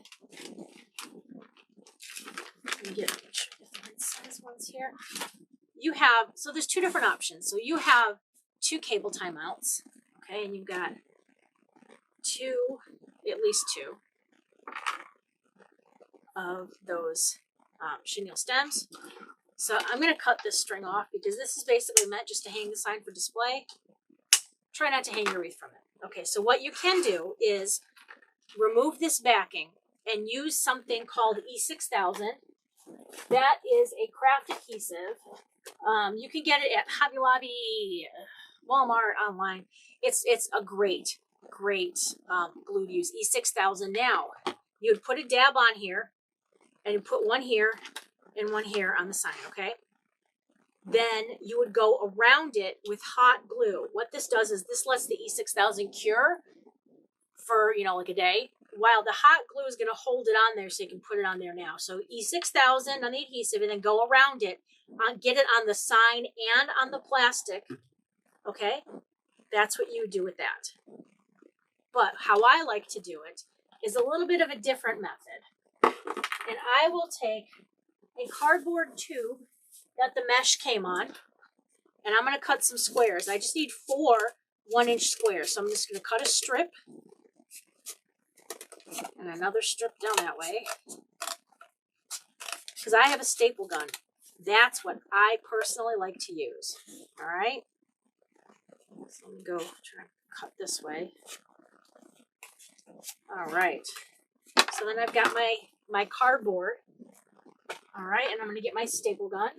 let me get different size ones here. You have, so there's two different options. So you have two cable tie mounts, okay, and you've got at least two of those chenille stems. So I'm going to cut this string off because this is basically meant just to hang the sign for display. Try not to hang your wreath from it. Okay, so what you can do is remove this backing and use something called E6000. That is a craft adhesive. You can get it at Hobby Lobby, Walmart, online. It's a great glue to use. E6000. Now, you would put a dab on here, and you put one here and one here on the sign, okay? Then you would go around it with hot glue. What this does is this lets the E6000 cure for, like a day, while the hot glue is going to hold it on there so you can put it on there now. So E6000 on the adhesive and then go around it, get it on the sign and on the plastic, okay? That's what you would do with that. But how I like to do it is a little bit of a different method. And I will take a cardboard tube that the mesh came on, and I'm going to cut some squares. I just need 4 1-inch squares. So I'm just going to cut a strip and another strip down that way. Because I have a staple gun. That's what I personally like to use. All right. So let me go try to cut this way. All right. So then I've got my cardboard. All right, and I'm going to get my staple gun.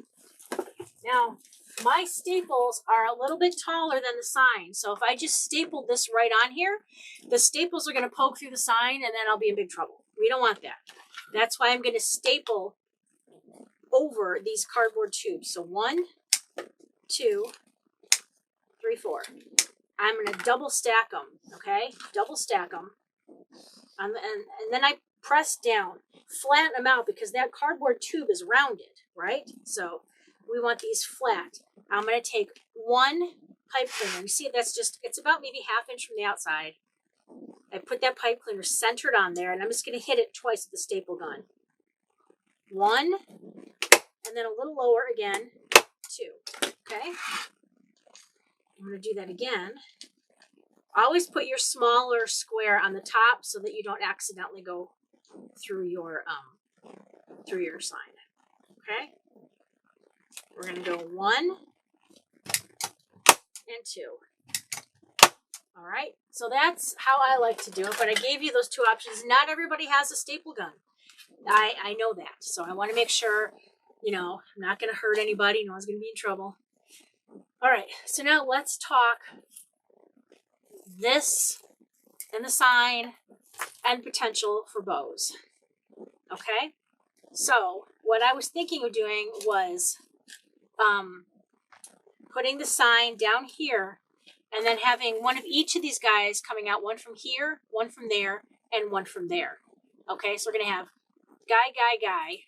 Now, my staples are a little bit taller than the sign. So if I just stapled this right on here, the staples are going to poke through the sign and then I'll be in big trouble. We don't want that. That's why I'm going to staple over these cardboard tubes. So 1, 2, 3, 4. I'm going to double stack them, okay? Double stack them. And then I press down, flatten them out because that cardboard tube is rounded, right? So we want these flat. I'm going to take one pipe cleaner. You see, that's just, it's about maybe 1/2 inch from the outside. I put that pipe cleaner centered on there, and I'm just going to hit it twice with the staple gun. 1, and then a little lower again, 2. Okay? I'm going to do that again. Always put your smaller square on the top so that you don't accidentally go through your sign. Okay? We're going to go 1 and 2. All right? So that's how I like to do it, but I gave you those 2 options. Not everybody has a staple gun. I know that. So I want to make sure, you know, I'm not going to hurt anybody. No one's going to be in trouble. All right. So now let's talk this and the sign and potential for bows. Okay? So what I was thinking of doing was putting the sign down here and then having one of each of these guys coming out, one from here, one from there, and one from there. Okay, so we're going to have guy,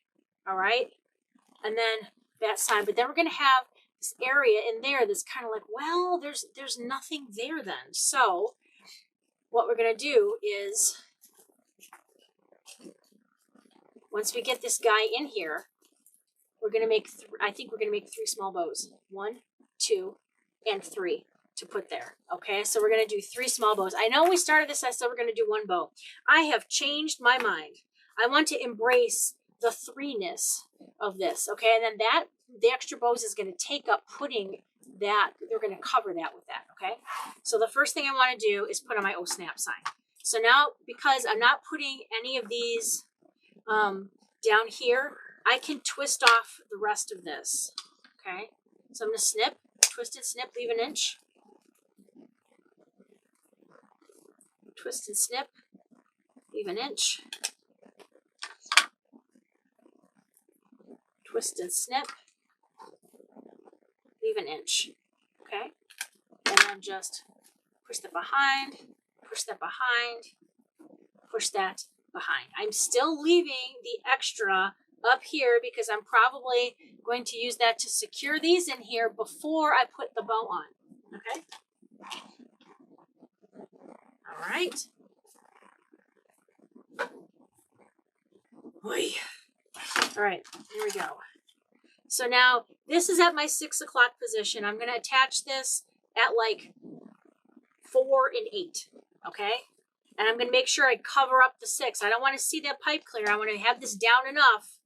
all right? And then that sign. But then we're going to have this area in there that's kind of like, well, there's nothing there then. So what we're going to do is, once we get this guy in here, we're going to make, I think we're going to make 3 small bows. 1, 2, and 3 to put there. Okay, so we're going to do 3 small bows. I know we started this, I said we're going to do 1 bow. I have changed my mind. I want to embrace the 3-ness of this. Okay, and then that, the extra bows is going to take up putting that, they're going to cover that with that. Okay, so the first thing I want to do is put on my Oh Snap sign. So now, because I'm not putting any of these down here, I can twist off the rest of this. Okay, so I'm going to snip, twist and snip, leave 1 inch. Twist and snip, leave 1 inch. Twist and snip, leave 1 inch. Okay, and then just push that behind, push that behind, push that behind. I'm still leaving the extra up here because I'm probably going to use that to secure these in here before I put the bow on. Okay. All right. Oy. All right, here we go. So now this is at my 6 o'clock position. I'm going to attach this at like 4 and 8. Okay. And I'm going to make sure I cover up the 6. I don't want to see that pipe cleaner. I want to have this down enough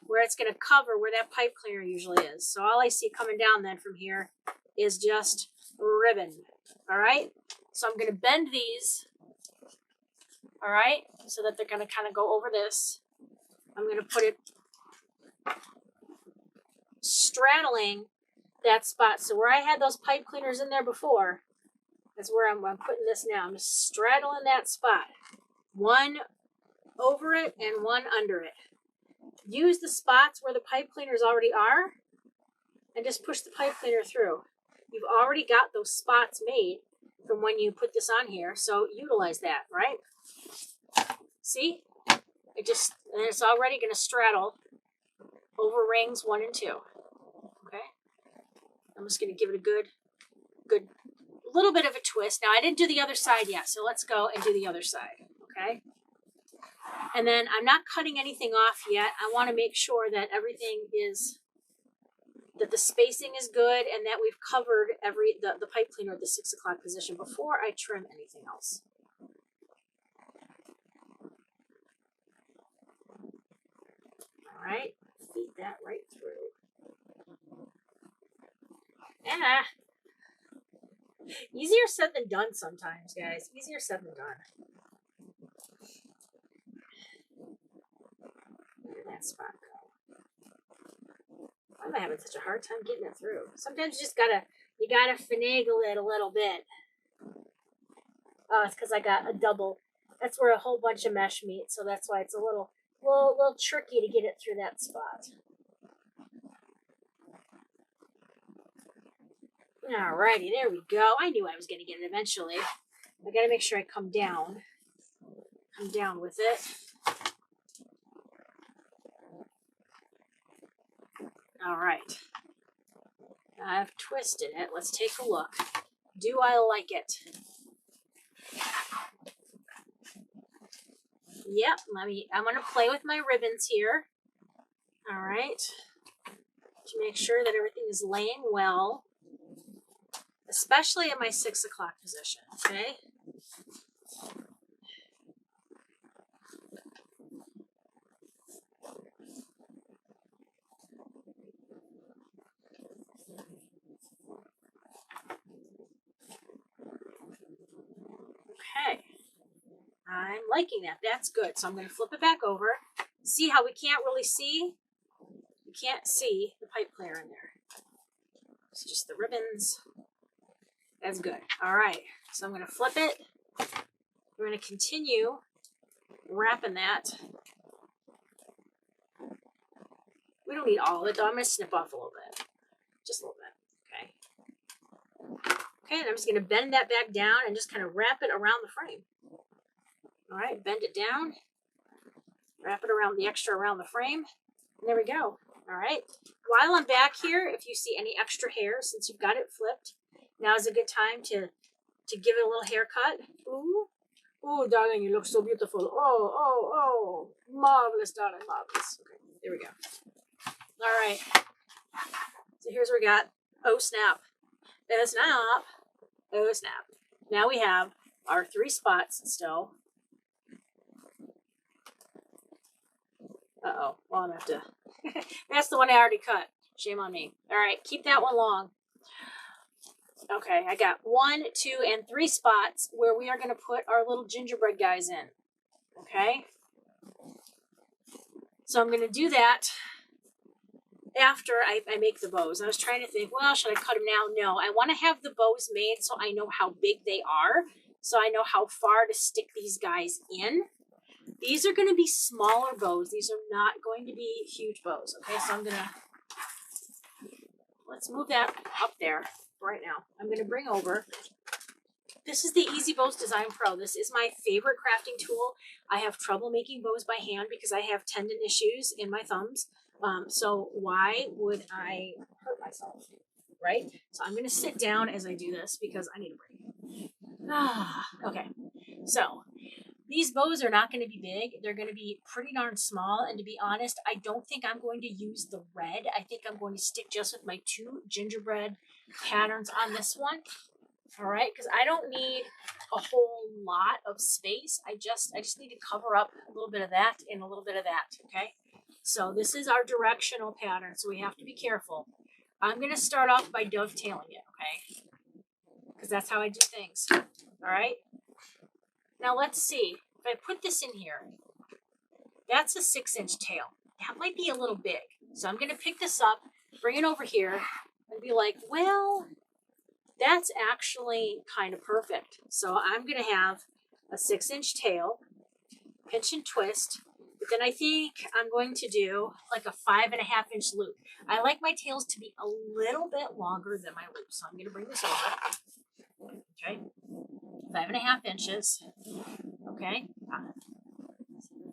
where it's going to cover where that pipe cleaner usually is. So all I see coming down then from here is just ribbon. All right. So I'm going to bend these. All right. So that they're going to kind of go over this. I'm going to put it straddling that spot. So where I had those pipe cleaners in there before, that's where I'm putting this now. I'm just straddling that spot. 1 over it and 1 under it. Use the spots where the pipe cleaners already are and just push the pipe cleaner through. You've already got those spots made from when you put this on here, so utilize that, right? See? And it's already going to straddle over rings 1 and 2. Okay? I'm just going to give it a good little bit of a twist. Now, I didn't do the other side yet, so let's go and do the other side. Okay? And then I'm not cutting anything off yet. I want to make sure that everything is, that the spacing is good and that we've covered the pipe cleaner at the 6 o'clock position before I trim anything else. All right, feed that right through. Easier said than done sometimes, guys. Easier said than done. that spot go? Why am I having such a hard time getting it through? Sometimes you gotta finagle it a little bit. Oh, it's because I got a double. That's where a whole bunch of mesh meet, so that's why it's a little tricky to get it through that spot. Alrighty, there we go. I knew I was going to get it eventually. I got to make sure I come down with it. All right. I've twisted it. Let's take a look. Do I like it? Yep, I'm going to play with my ribbons here. All right. To make sure that everything is laying well, especially in my 6 o'clock position, okay? Okay. I'm liking that. That's good. So I'm going to flip it back over. See how we can't really see? You can't see the pipe clear in there. It's just the ribbons. That's good. All right. So I'm going to flip it. We're going to continue wrapping that. We don't need all of it, though. I'm going to snip off a little bit. Just a little bit. Okay. Okay, and I'm just going to bend that back down and just kind of wrap it around the frame. All right, bend it down. Wrap it around the extra around the frame. And there we go. All right. While I'm back here, if you see any extra hair, since you've got it flipped, now is a good time to give it a little haircut. Ooh. Ooh, darling, you look so beautiful. Oh, oh, oh. Marvelous, darling, marvelous. Okay, there we go. All right. So here's what we got. Oh, snap. Oh, snap. Oh, snap. Now we have our 3 spots still. Uh-oh. Well, I'm going to have to... That's the one I already cut. Shame on me. All right. Keep that one long. Okay. I got 1, 2, and 3 spots where we are going to put our little gingerbread guys in. Okay. So I'm going to do that after I make the bows. I was trying to think, well, should I cut them now? No. I want to have the bows made so I know how big they are. So I know how far to stick these guys in. These are going to be smaller bows. These are not going to be huge bows. Okay, so I'm going to, let's move that up there right now. I'm going to bring over, this is the Easy Bows Design Pro. This is my favorite crafting tool. I have trouble making bows by hand because I have tendon issues in my thumbs. So why would I hurt myself, right? So I'm going to sit down as I do this because I need a break. Okay, so these bows are not going to be big. They're going to be pretty darn small. And to be honest, I don't think I'm going to use the red. I think I'm going to stick just with my 2 gingerbread patterns on this one. All right, because I don't need a whole lot of space. I just need to cover up a little bit of that and a little bit of that, okay? So this is our directional pattern, so we have to be careful. I'm going to start off by dovetailing it, okay? Because that's how I do things, all right? Now let's see, if I put this in here, that's a 6-inch tail. That might be a little big. So I'm going to pick this up, bring it over here, and be like, well, that's actually kind of perfect. So I'm going to have a 6-inch tail, pinch and twist, but then I think I'm going to do like a 5.5-inch loop. I like my tails to be a little bit longer than my loop. So I'm going to bring this over. Okay. 5.5 inches. Okay.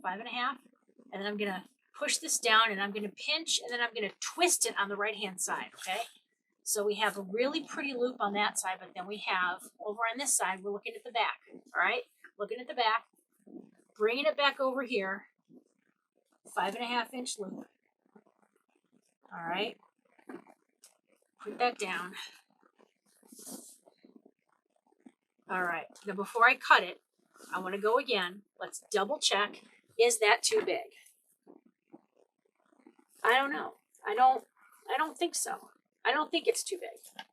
5.5. And then I'm going to push this down and I'm going to pinch and then I'm going to twist it on the right-hand side. Okay. So we have a really pretty loop on that side, but then we have over on this side, we're looking at the back. All right. Looking at the back, bringing it back over here. 5.5-inch loop. All right. Put that down. All right. Now before I cut it, I want to go again. Let's double check. Is that too big? I don't know. I don't think so. I don't think it's too big.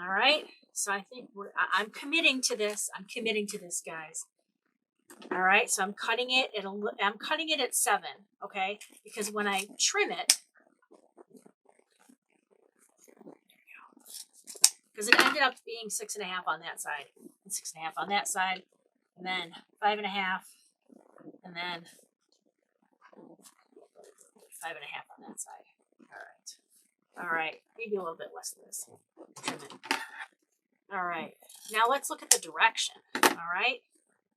All right. So I think I'm committing to this. I'm committing to this, guys. All right, so I'm cutting it at 7, okay? Because when I trim it, because it ended up being 6.5 on that side, and 6.5 on that side, and then 5.5, and then 5.5 on that side. All right, maybe a little bit less than this. Trim it. All right, now let's look at the direction. All right,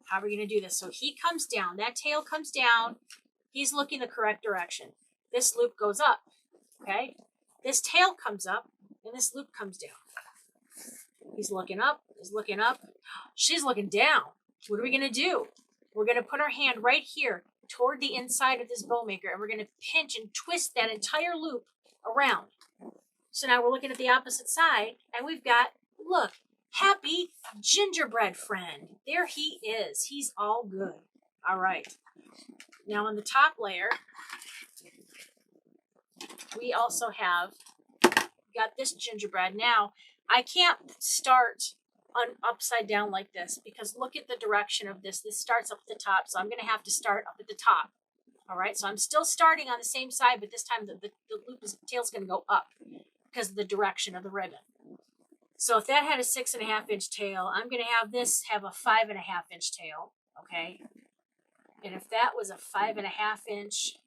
how are we going to do this? So he comes down, that tail comes down, he's looking the correct direction. This loop goes up, okay? This tail comes up, and this loop comes down. He's looking up, she's looking down. What are we going to do? We're going to put our hand right here toward the inside of this bow maker, and we're going to pinch and twist that entire loop around. So now we're looking at the opposite side, and we've got, look, happy gingerbread friend. There he is. He's all good. All right. Now on the top layer, we also have got this gingerbread. Now, I can't start on upside down like this because look at the direction of this. This starts up at the top, so I'm going to have to start up at the top. All right, so I'm still starting on the same side, but this time the loop tail's going to go up because of the direction of the ribbon. So if that had a 6.5 inch tail, I'm going to have this have a 5.5 inch tail, okay? And if that was a 5.5 inch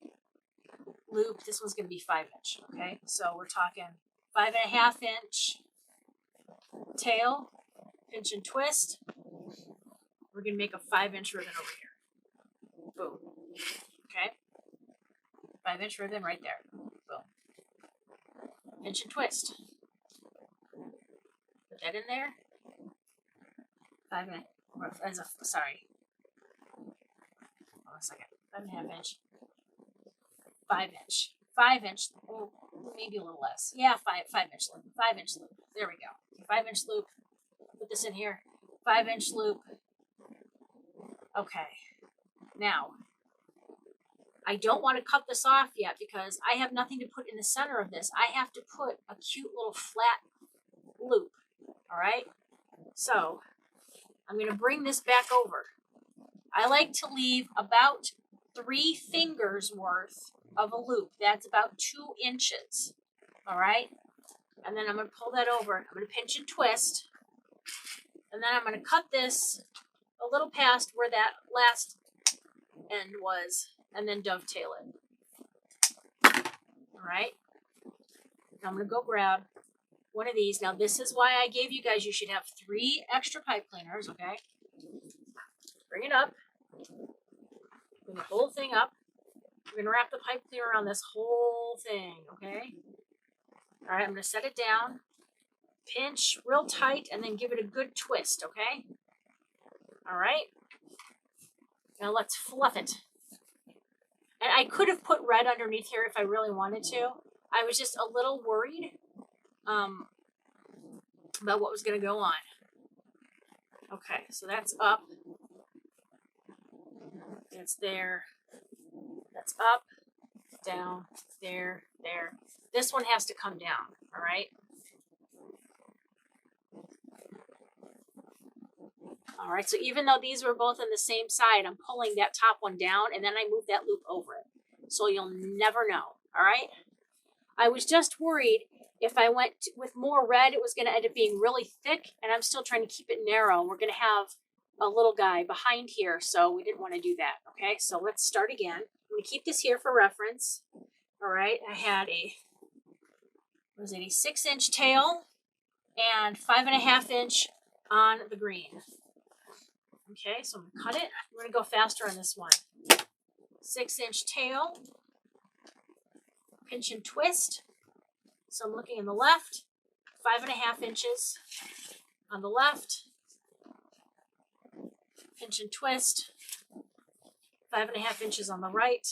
loop, this one's going to be 5 inch, okay? So we're talking 5.5 inch tail, pinch and twist. We're going to make a 5 inch ribbon over here. Boom. Okay? 5 inch ribbon right there. Boom. Pinch and twist. Put that in there. 5.5. Sorry. Hold on a second. 5.5 inch. 5 inch. 5 inch. Oh, maybe a little less. Yeah, 5 inch loop. 5 inch loop. There we go. 5 inch loop. Put this in here. 5 inch loop. Okay. Now, I don't want to cut this off yet because I have nothing to put in the center of this. I have to put a cute little flat loop. All right? So, I'm going to bring this back over. I like to leave about 3 fingers worth of a loop. That's about 2 inches. All right? And then I'm going to pull that over. I'm going to pinch and twist. And then I'm going to cut this a little past where that last end was, and then dovetail it. All right? Now I'm going to go grab one of these. Now this is why I gave you guys, you should have 3 extra pipe cleaners, okay? Bring it up. Bring the whole thing up. We're going to wrap the pipe cleaner around this whole thing, okay? All right, I'm going to set it down, pinch real tight, and then give it a good twist, okay? All right? Now let's fluff it. And I could have put red underneath here if I really wanted to. I was just a little worried about what was going to go on. Okay, so that's up. That's there. That's up, down, there, there. This one has to come down, all right? All right, so even though these were both on the same side, I'm pulling that top one down, and then I move that loop over it. So you'll never know, all right? I was just worried if I went with more red, it was going to end up being really thick, and I'm still trying to keep it narrow. We're going to have a little guy behind here, so we didn't want to do that, okay? So let's start again. I'm going to keep this here for reference. All right, I had a 6 inch tail and 5.5 inch on the green. Okay, so I'm going to cut it. We're going to go faster on this one. 6 inch tail, pinch and twist. So I'm looking in the left, 5.5 inches on the left, pinch and twist, 5.5 inches on the right.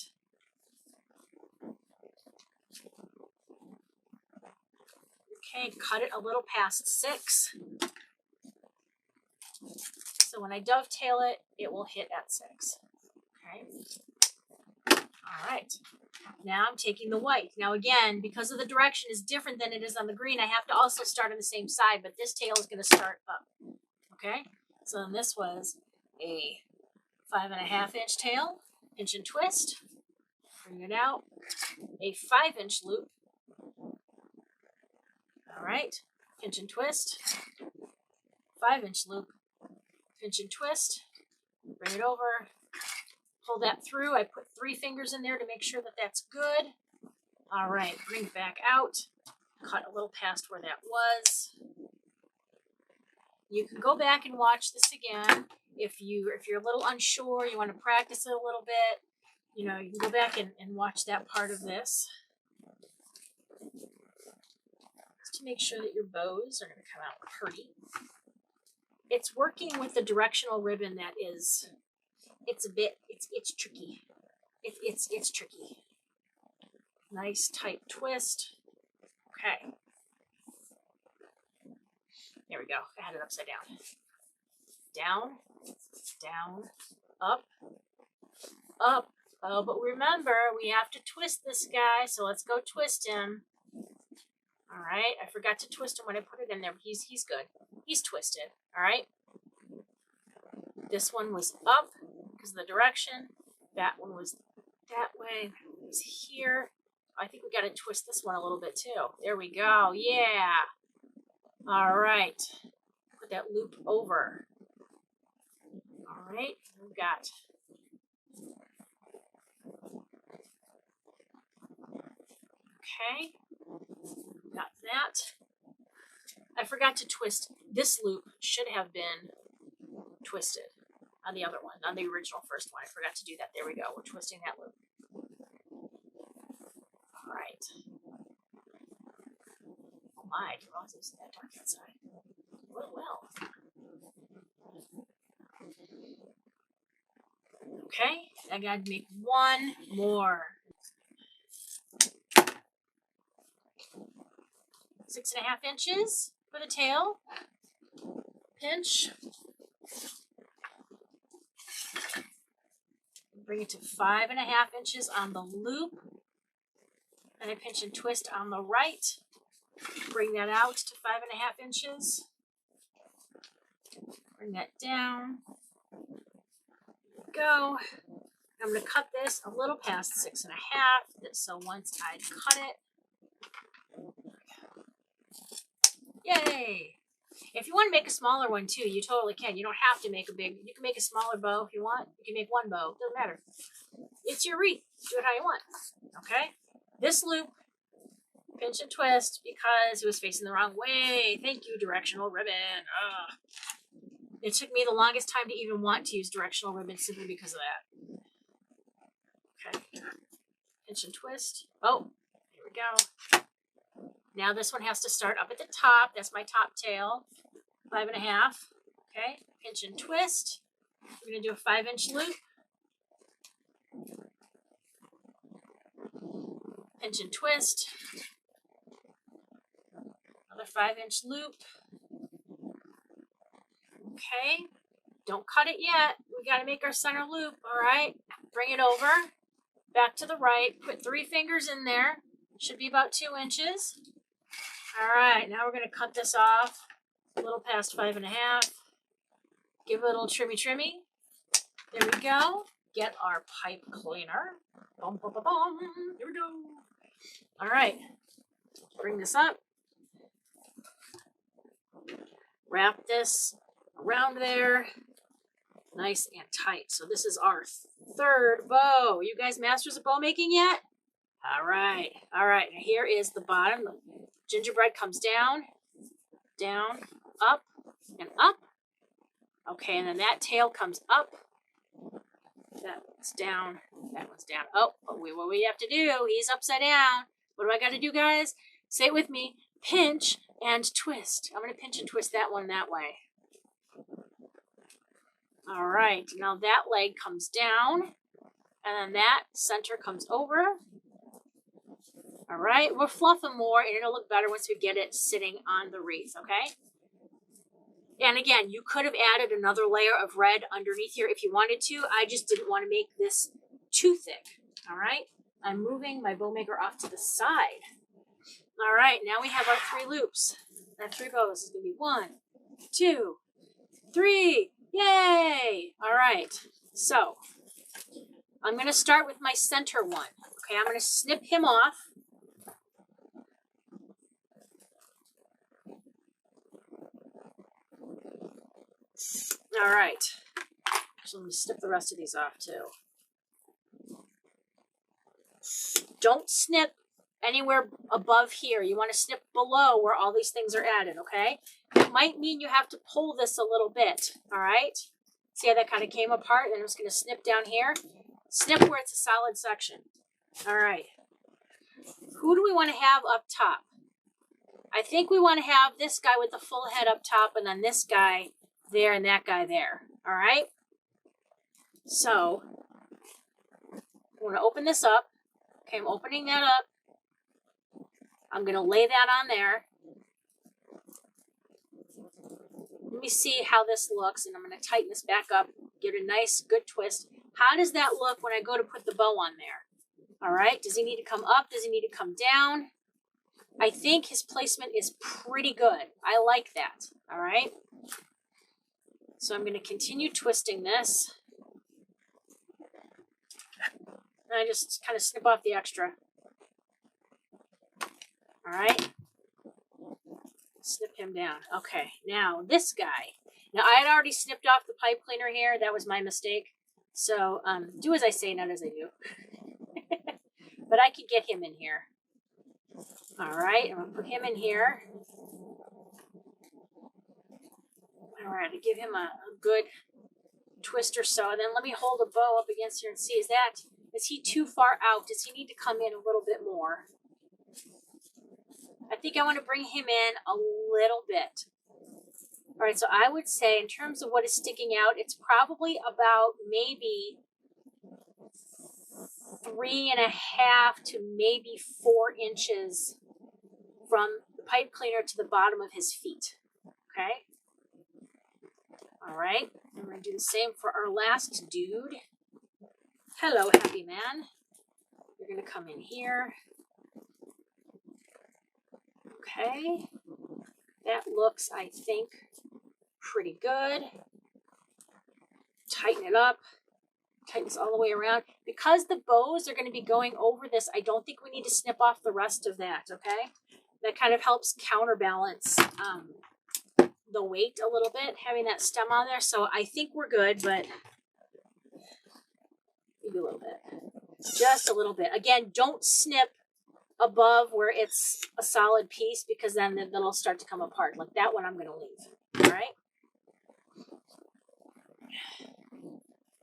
Okay, cut it a little past 6. So when I dovetail it, it will hit at 6. Okay. All right. Now I'm taking the white. Now again, because of the direction is different than it is on the green, I have to also start on the same side, but this tail is going to start up. Okay. So then this was a 5.5 inch tail, pinch and twist, bring it out, a 5-inch loop. All right, pinch and twist, 5-inch loop, pinch and twist, bring it over, pull that through. I put 3 fingers in there to make sure that that's good. All right, bring it back out, cut a little past where that was. You can go back and watch this again if you're a little unsure, you want to practice it a little bit. You know, you can go back and watch that part of this just to make sure that your bows are going to come out pretty. It's working with the directional ribbon that is, it's tricky. It's tricky. Nice tight twist. Okay. There we go. I had it upside down. Down, down, up, up. Oh, but remember, we have to twist this guy, so let's go twist him. All right. I forgot to twist him when I put it in there, but he's good. He's twisted. All right. This one was up because of the direction. That one was that way. That one was here. I think we got to twist this one a little bit too. There we go. Yeah. All right. Put that loop over. All right. We've got. Okay. Got that. I forgot to twist. This loop should have been twisted on the other one, on the original first one. I forgot to do that. There we go. We're twisting that loop. All right. Oh my, I didn't realize it was that dark outside. Well. Okay, I gotta make one more. 6.5 inches for the tail. Pinch. Bring it to 5.5 inches on the loop. And I pinch and twist on the right. Bring that out to 5.5 inches. Bring that down. There we go. I'm going to cut this a little past 6.5. So once I cut it, yay! If you want to make a smaller one too, you totally can. You don't have to make a big. You can make a smaller bow if you want. You can make one bow. Doesn't matter. It's your wreath. Do it how you want. Okay. This loop, pinch and twist because it was facing the wrong way. Thank you, directional ribbon. Ugh. It took me the longest time to even want to use directional ribbon simply because of that. Okay. Pinch and twist. Oh, here we go. Now this one has to start up at the top. That's my top tail. 5.5. Okay. Pinch and twist. We're going to do a 5-inch loop. Pinch and twist. Another 5-inch loop. Okay. Don't cut it yet. We got to make our center loop. All right. Bring it over. Back to the right. Put 3 fingers in there. Should be about 2 inches. All right. Now we're going to cut this off a little past 5.5. Give it a little trimmy. There we go. Get our pipe cleaner. Bum, bum, bum, bum. Here we go. All right. Bring this up. Wrap this around there. Nice and tight. So this is our 3rd bow. You guys masters of bow making yet? All right. All right. Now here is the bottom. The gingerbread comes down, down, up, and up. Okay, and then that tail comes up. That one's down. That one's down. Oh, what we have to do, he's upside down. What do I got to do, guys? Say it with me. Pinch and twist. I'm going to pinch and twist that one that way. All right. Now that leg comes down. And then that center comes over. All right. We'll fluff them more, and it'll look better once we get it sitting on the wreath, okay? And again, you could have added another layer of red underneath here if you wanted to. I just didn't want to make this too thick. All right. I'm moving my bow maker off to the side. All right. Now we have our 3 loops. Our 3 bows is going to be 1, 2, 3. Yay. All right. So I'm going to start with my center one. Okay, I'm going to snip him off. All right. So I'm going to snip the rest of these off too. Don't snip anywhere above here. You want to snip below where all these things are added, okay? It might mean you have to pull this a little bit, all right? See how that kind of came apart? And I'm just going to snip down here. Snip where it's a solid section. All right. Who do we want to have up top? I think we want to have this guy with the full head up top and then this guy there and that guy there, all right? So I'm going to open this up. Okay, I'm opening that up. I'm going to lay that on there. Let me see how this looks, and I'm going to tighten this back up, give it a nice, good twist. How does that look when I go to put the bow on there? All right, does he need to come up? Does he need to come down? I think his placement is pretty good. I like that, all right? So I'm going to continue twisting this. And I just kind of snip off the extra. All right. Snip him down. Okay, now this guy. Now I had already snipped off the pipe cleaner here. That was my mistake. So do as I say, not as I do. But I could get him in here. All right, I'm going to put him in here. All right, to give him a good twist or so. And then let me hold a bow up against here and see, is he too far out? Does he need to come in a little bit more? I think I want to bring him in a little bit. All right, so I would say in terms of what is sticking out, it's probably about maybe 3.5 to maybe 4 inches from the pipe cleaner to the bottom of his feet. Okay. All right, and we're going to do the same for our last dude. Hello, happy man. You're going to come in here. Okay, that looks, I think, pretty good. Tighten it up. Tighten this all the way around. Because the bows are going to be going over this, I don't think we need to snip off the rest of that, okay? That kind of helps counterbalance the weight a little bit, having that stem on there. So I think we're good, but maybe a little bit. Just a little bit. Again, don't snip above where it's a solid piece because then it'll start to come apart. Like that one I'm going to leave. All right.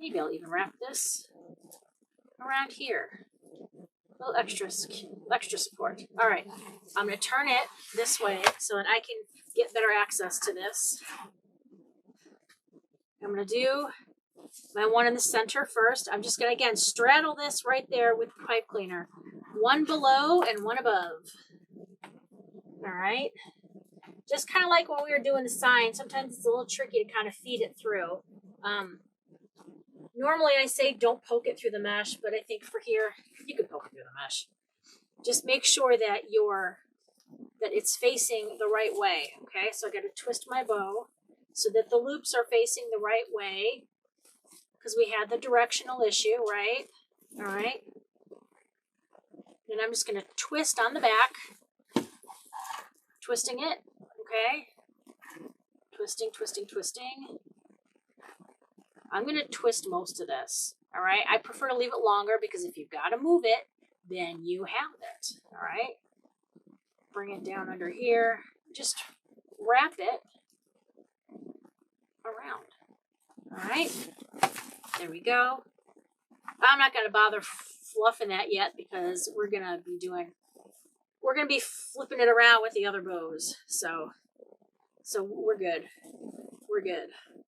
Maybe I'll even wrap this around here. A little extra support. All right. I'm going to turn it this way so that I can get better access to this. I'm going to do my one in the center first. I'm just going to, again, straddle this right there with the pipe cleaner. One below and one above. All right. Just kind of like when we were doing the sign. Sometimes it's a little tricky to kind of feed it through. Normally I say don't poke it through the mesh, but I think for here, you can poke it through the mesh. Just make sure that it's facing the right way. Okay, so I got to twist my bow so that the loops are facing the right way because we had the directional issue, right? All right. And I'm just going to twist on the back, twisting it. Okay, twisting, twisting, twisting. I'm going to twist most of this, all right? I prefer to leave it longer because if you've got to move it, then you have it, all right? Bring it down under here. Just wrap it around, all right? There we go. I'm not going to bother fluffing that yet because we're going to be flipping it around with the other bows. So we're good. We're good,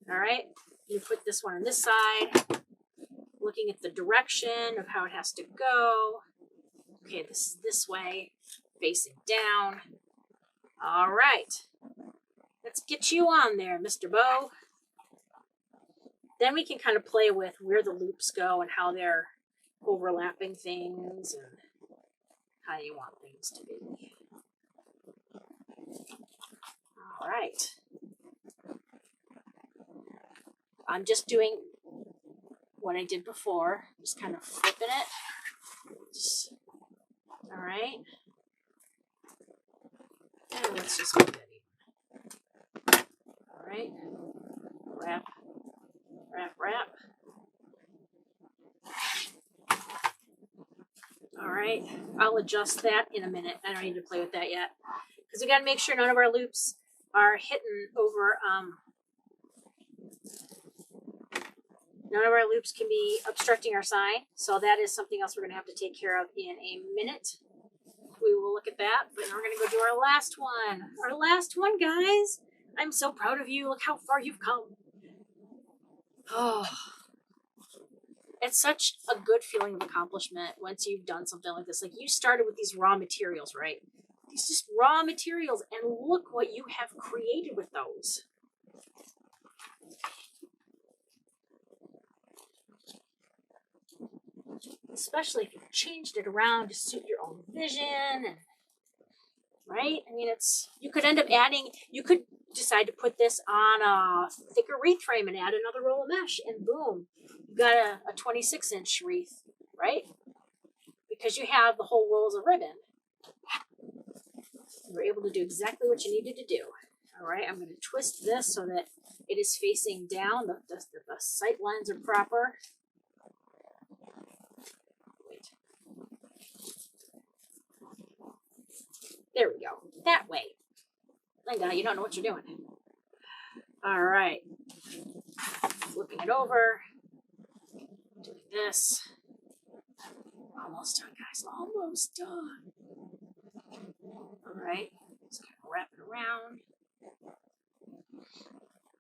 all right? You put this one on this side, looking at the direction of how it has to go. Okay, this is this way, facing down. All right, let's get you on there, Mr. Bow. Then we can kind of play with where the loops go and how they're overlapping things and how you want things to be. All right. I'm just doing what I did before, just kind of flipping it. All right. And let's just make that even. All right. Wrap, wrap, wrap. All right. I'll adjust that in a minute. I don't need to play with that yet. Because we got to make sure none of our loops are hitting over, none of our loops can be obstructing our sign. So that is something else we're going to have to take care of in a minute. We will look at that, but we're going to go do our last one. Our last one, guys. I'm so proud of you. Look how far you've come. Oh, it's such a good feeling of accomplishment once you've done something like this. Like, you started with these raw materials, right? These just raw materials, and look what you have created with those. Especially if you've changed it around to suit your own vision, and, right? I mean, you could end up adding, you could decide to put this on a thicker wreath frame and add another roll of mesh, and boom, you've got a 26-inch wreath, right? Because you have the whole rolls of ribbon. You're able to do exactly what you needed to do. All right, I'm going to twist this so that it is facing down. The sight lines are proper. Wait. There we go. That way. Linda, you don't know what you're doing. All right. Flipping it over. Doing this. Almost done, guys. Almost done. All right. Just kind of wrap it around.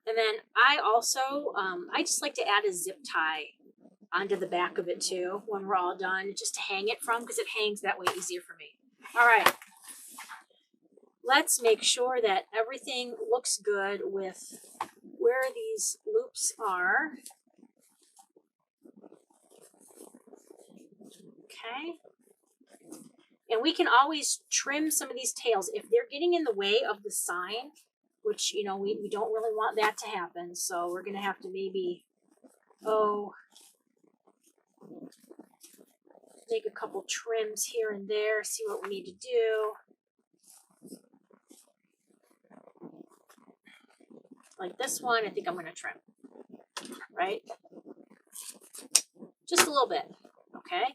And then I also, I just like to add a zip tie onto the back of it too when we're all done, just to hang it from, because it hangs that way easier for me. All right. Let's make sure that everything looks good with where these loops are. Okay. And we can always trim some of these tails if they're getting in the way of the sign, which, you know, we don't really want that to happen. So we're going to have to maybe, make a couple trims here and there, see what we need to do. Like this one, I think I'm going to trim, right? Just a little bit, okay?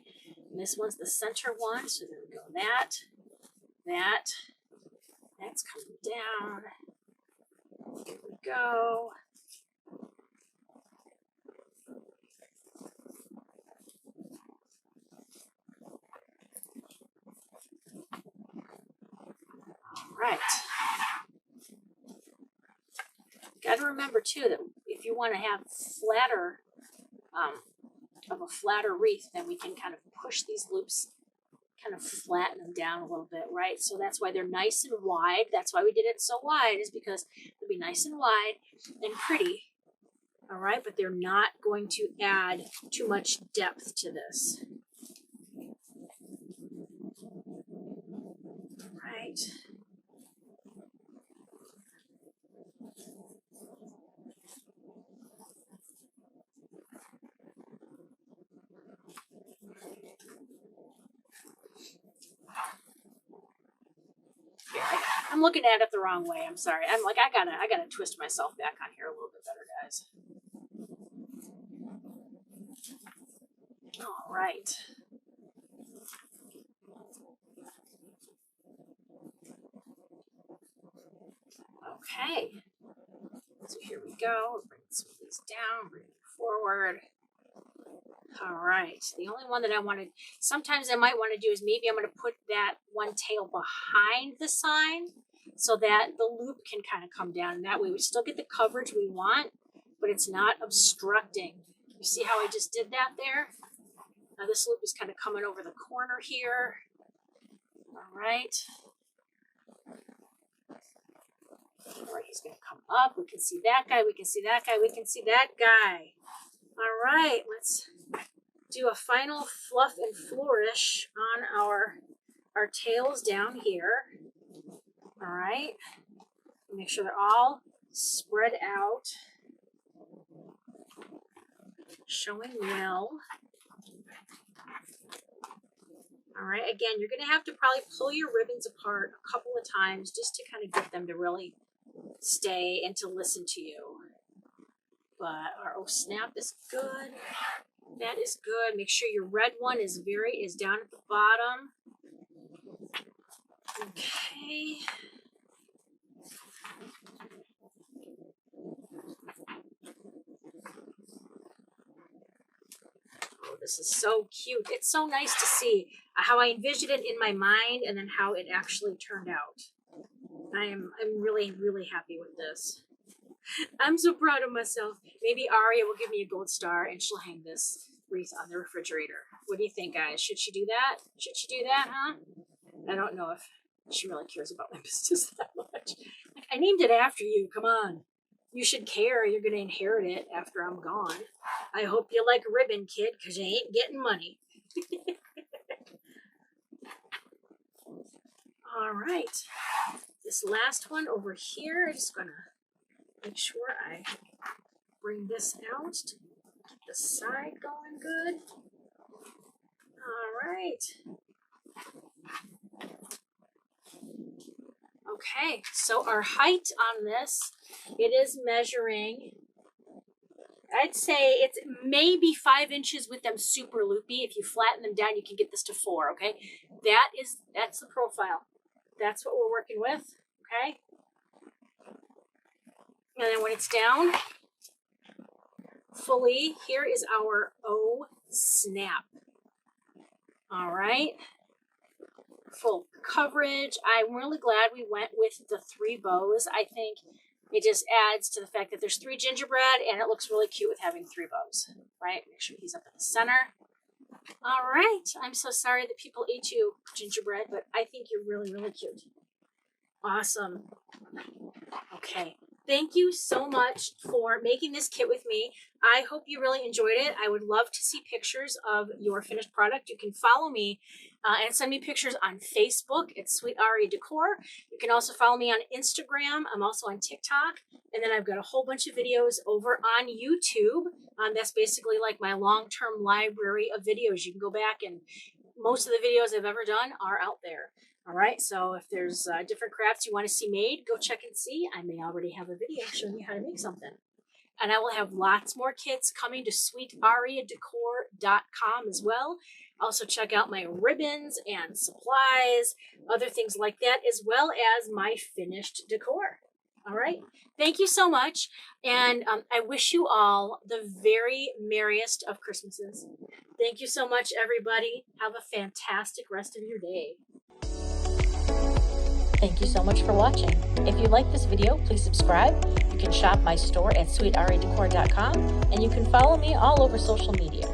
And this one's the center one, so there we go. That's coming down. Here we go. All right. Got to remember too that if you want to have flatter, of a flatter wreath, then we can kind of push these loops, kind of flatten them down a little bit, right? So that's why they're nice and wide. That's why we did it so wide, is because they'll be nice and wide and pretty, all right? But they're not going to add too much depth to this. All right. I'm looking at it the wrong way. I'm sorry. I'm like, I gotta twist myself back on here a little bit better, guys. All right. Okay. So here we go. Bring some of these down, bring it forward. All right. The only one that I wanted, sometimes I might want to do is maybe I'm going to put that one tail behind the sign so that the loop can kind of come down. And that way we still get the coverage we want, but it's not obstructing. You see how I just did that there? Now this loop is kind of coming over the corner here. All right. All right, he's going to come up. We can see that guy. We can see that guy. We can see that guy. All right, let's do a final fluff and flourish on our tails down here. All right, make sure they're all spread out. Showing well. All right, again, you're going to have to probably pull your ribbons apart a couple of times just to kind of get them to really stay and to listen to you. But our oh snap is good. That is good. Make sure your red one is down at the bottom. Okay. Oh, this is so cute. It's so nice to see how I envisioned it in my mind and then how it actually turned out. I'm really, really happy with this. I'm so proud of myself. Maybe Aria will give me a gold star and she'll hang this wreath on the refrigerator. What do you think, guys? Should she do that? Should she do that, huh? I don't know if she really cares about my business that much. Like, I named it after you. Come on. You should care. You're going to inherit it after I'm gone. I hope you like ribbon, kid, because you ain't getting money. All right. This last one over here, I'm just going to make sure I bring this out to get the side going good. All right. Okay, so our height on this, it is measuring, I'd say it's maybe 5 inches with them super loopy. If you flatten them down, you can get this to 4, okay? That's the profile. That's what we're working with, okay? And then when it's down fully, here is our O snap. All right. Full coverage. I'm really glad we went with the 3 bows. I think it just adds to the fact that there's 3 gingerbread and it looks really cute with having 3 bows, right? Make sure he's up in the center. All right. I'm so sorry that people ate you, gingerbread, but I think you're really, really cute. Awesome. Okay. Thank you so much for making this kit with me. I hope you really enjoyed it. I would love to see pictures of your finished product. You can follow me and send me pictures on Facebook at Sweet Aria Decor. You can also follow me on Instagram. I'm also on TikTok. And then I've got a whole bunch of videos over on YouTube. That's basically like my long-term library of videos. You can go back and most of the videos I've ever done are out there. All right, so if there's different crafts you want to see made, go check and see. I may already have a video showing you how to make something. And I will have lots more kits coming to sweetariadecor.com as well. Also check out my ribbons and supplies, other things like that, as well as my finished decor. All right, thank you so much. And I wish you all the very merriest of Christmases. Thank you so much, everybody. Have a fantastic rest of your day. Thank you so much for watching. If you like this video, please subscribe. You can shop my store at sweetariadecor.com and you can follow me all over social media.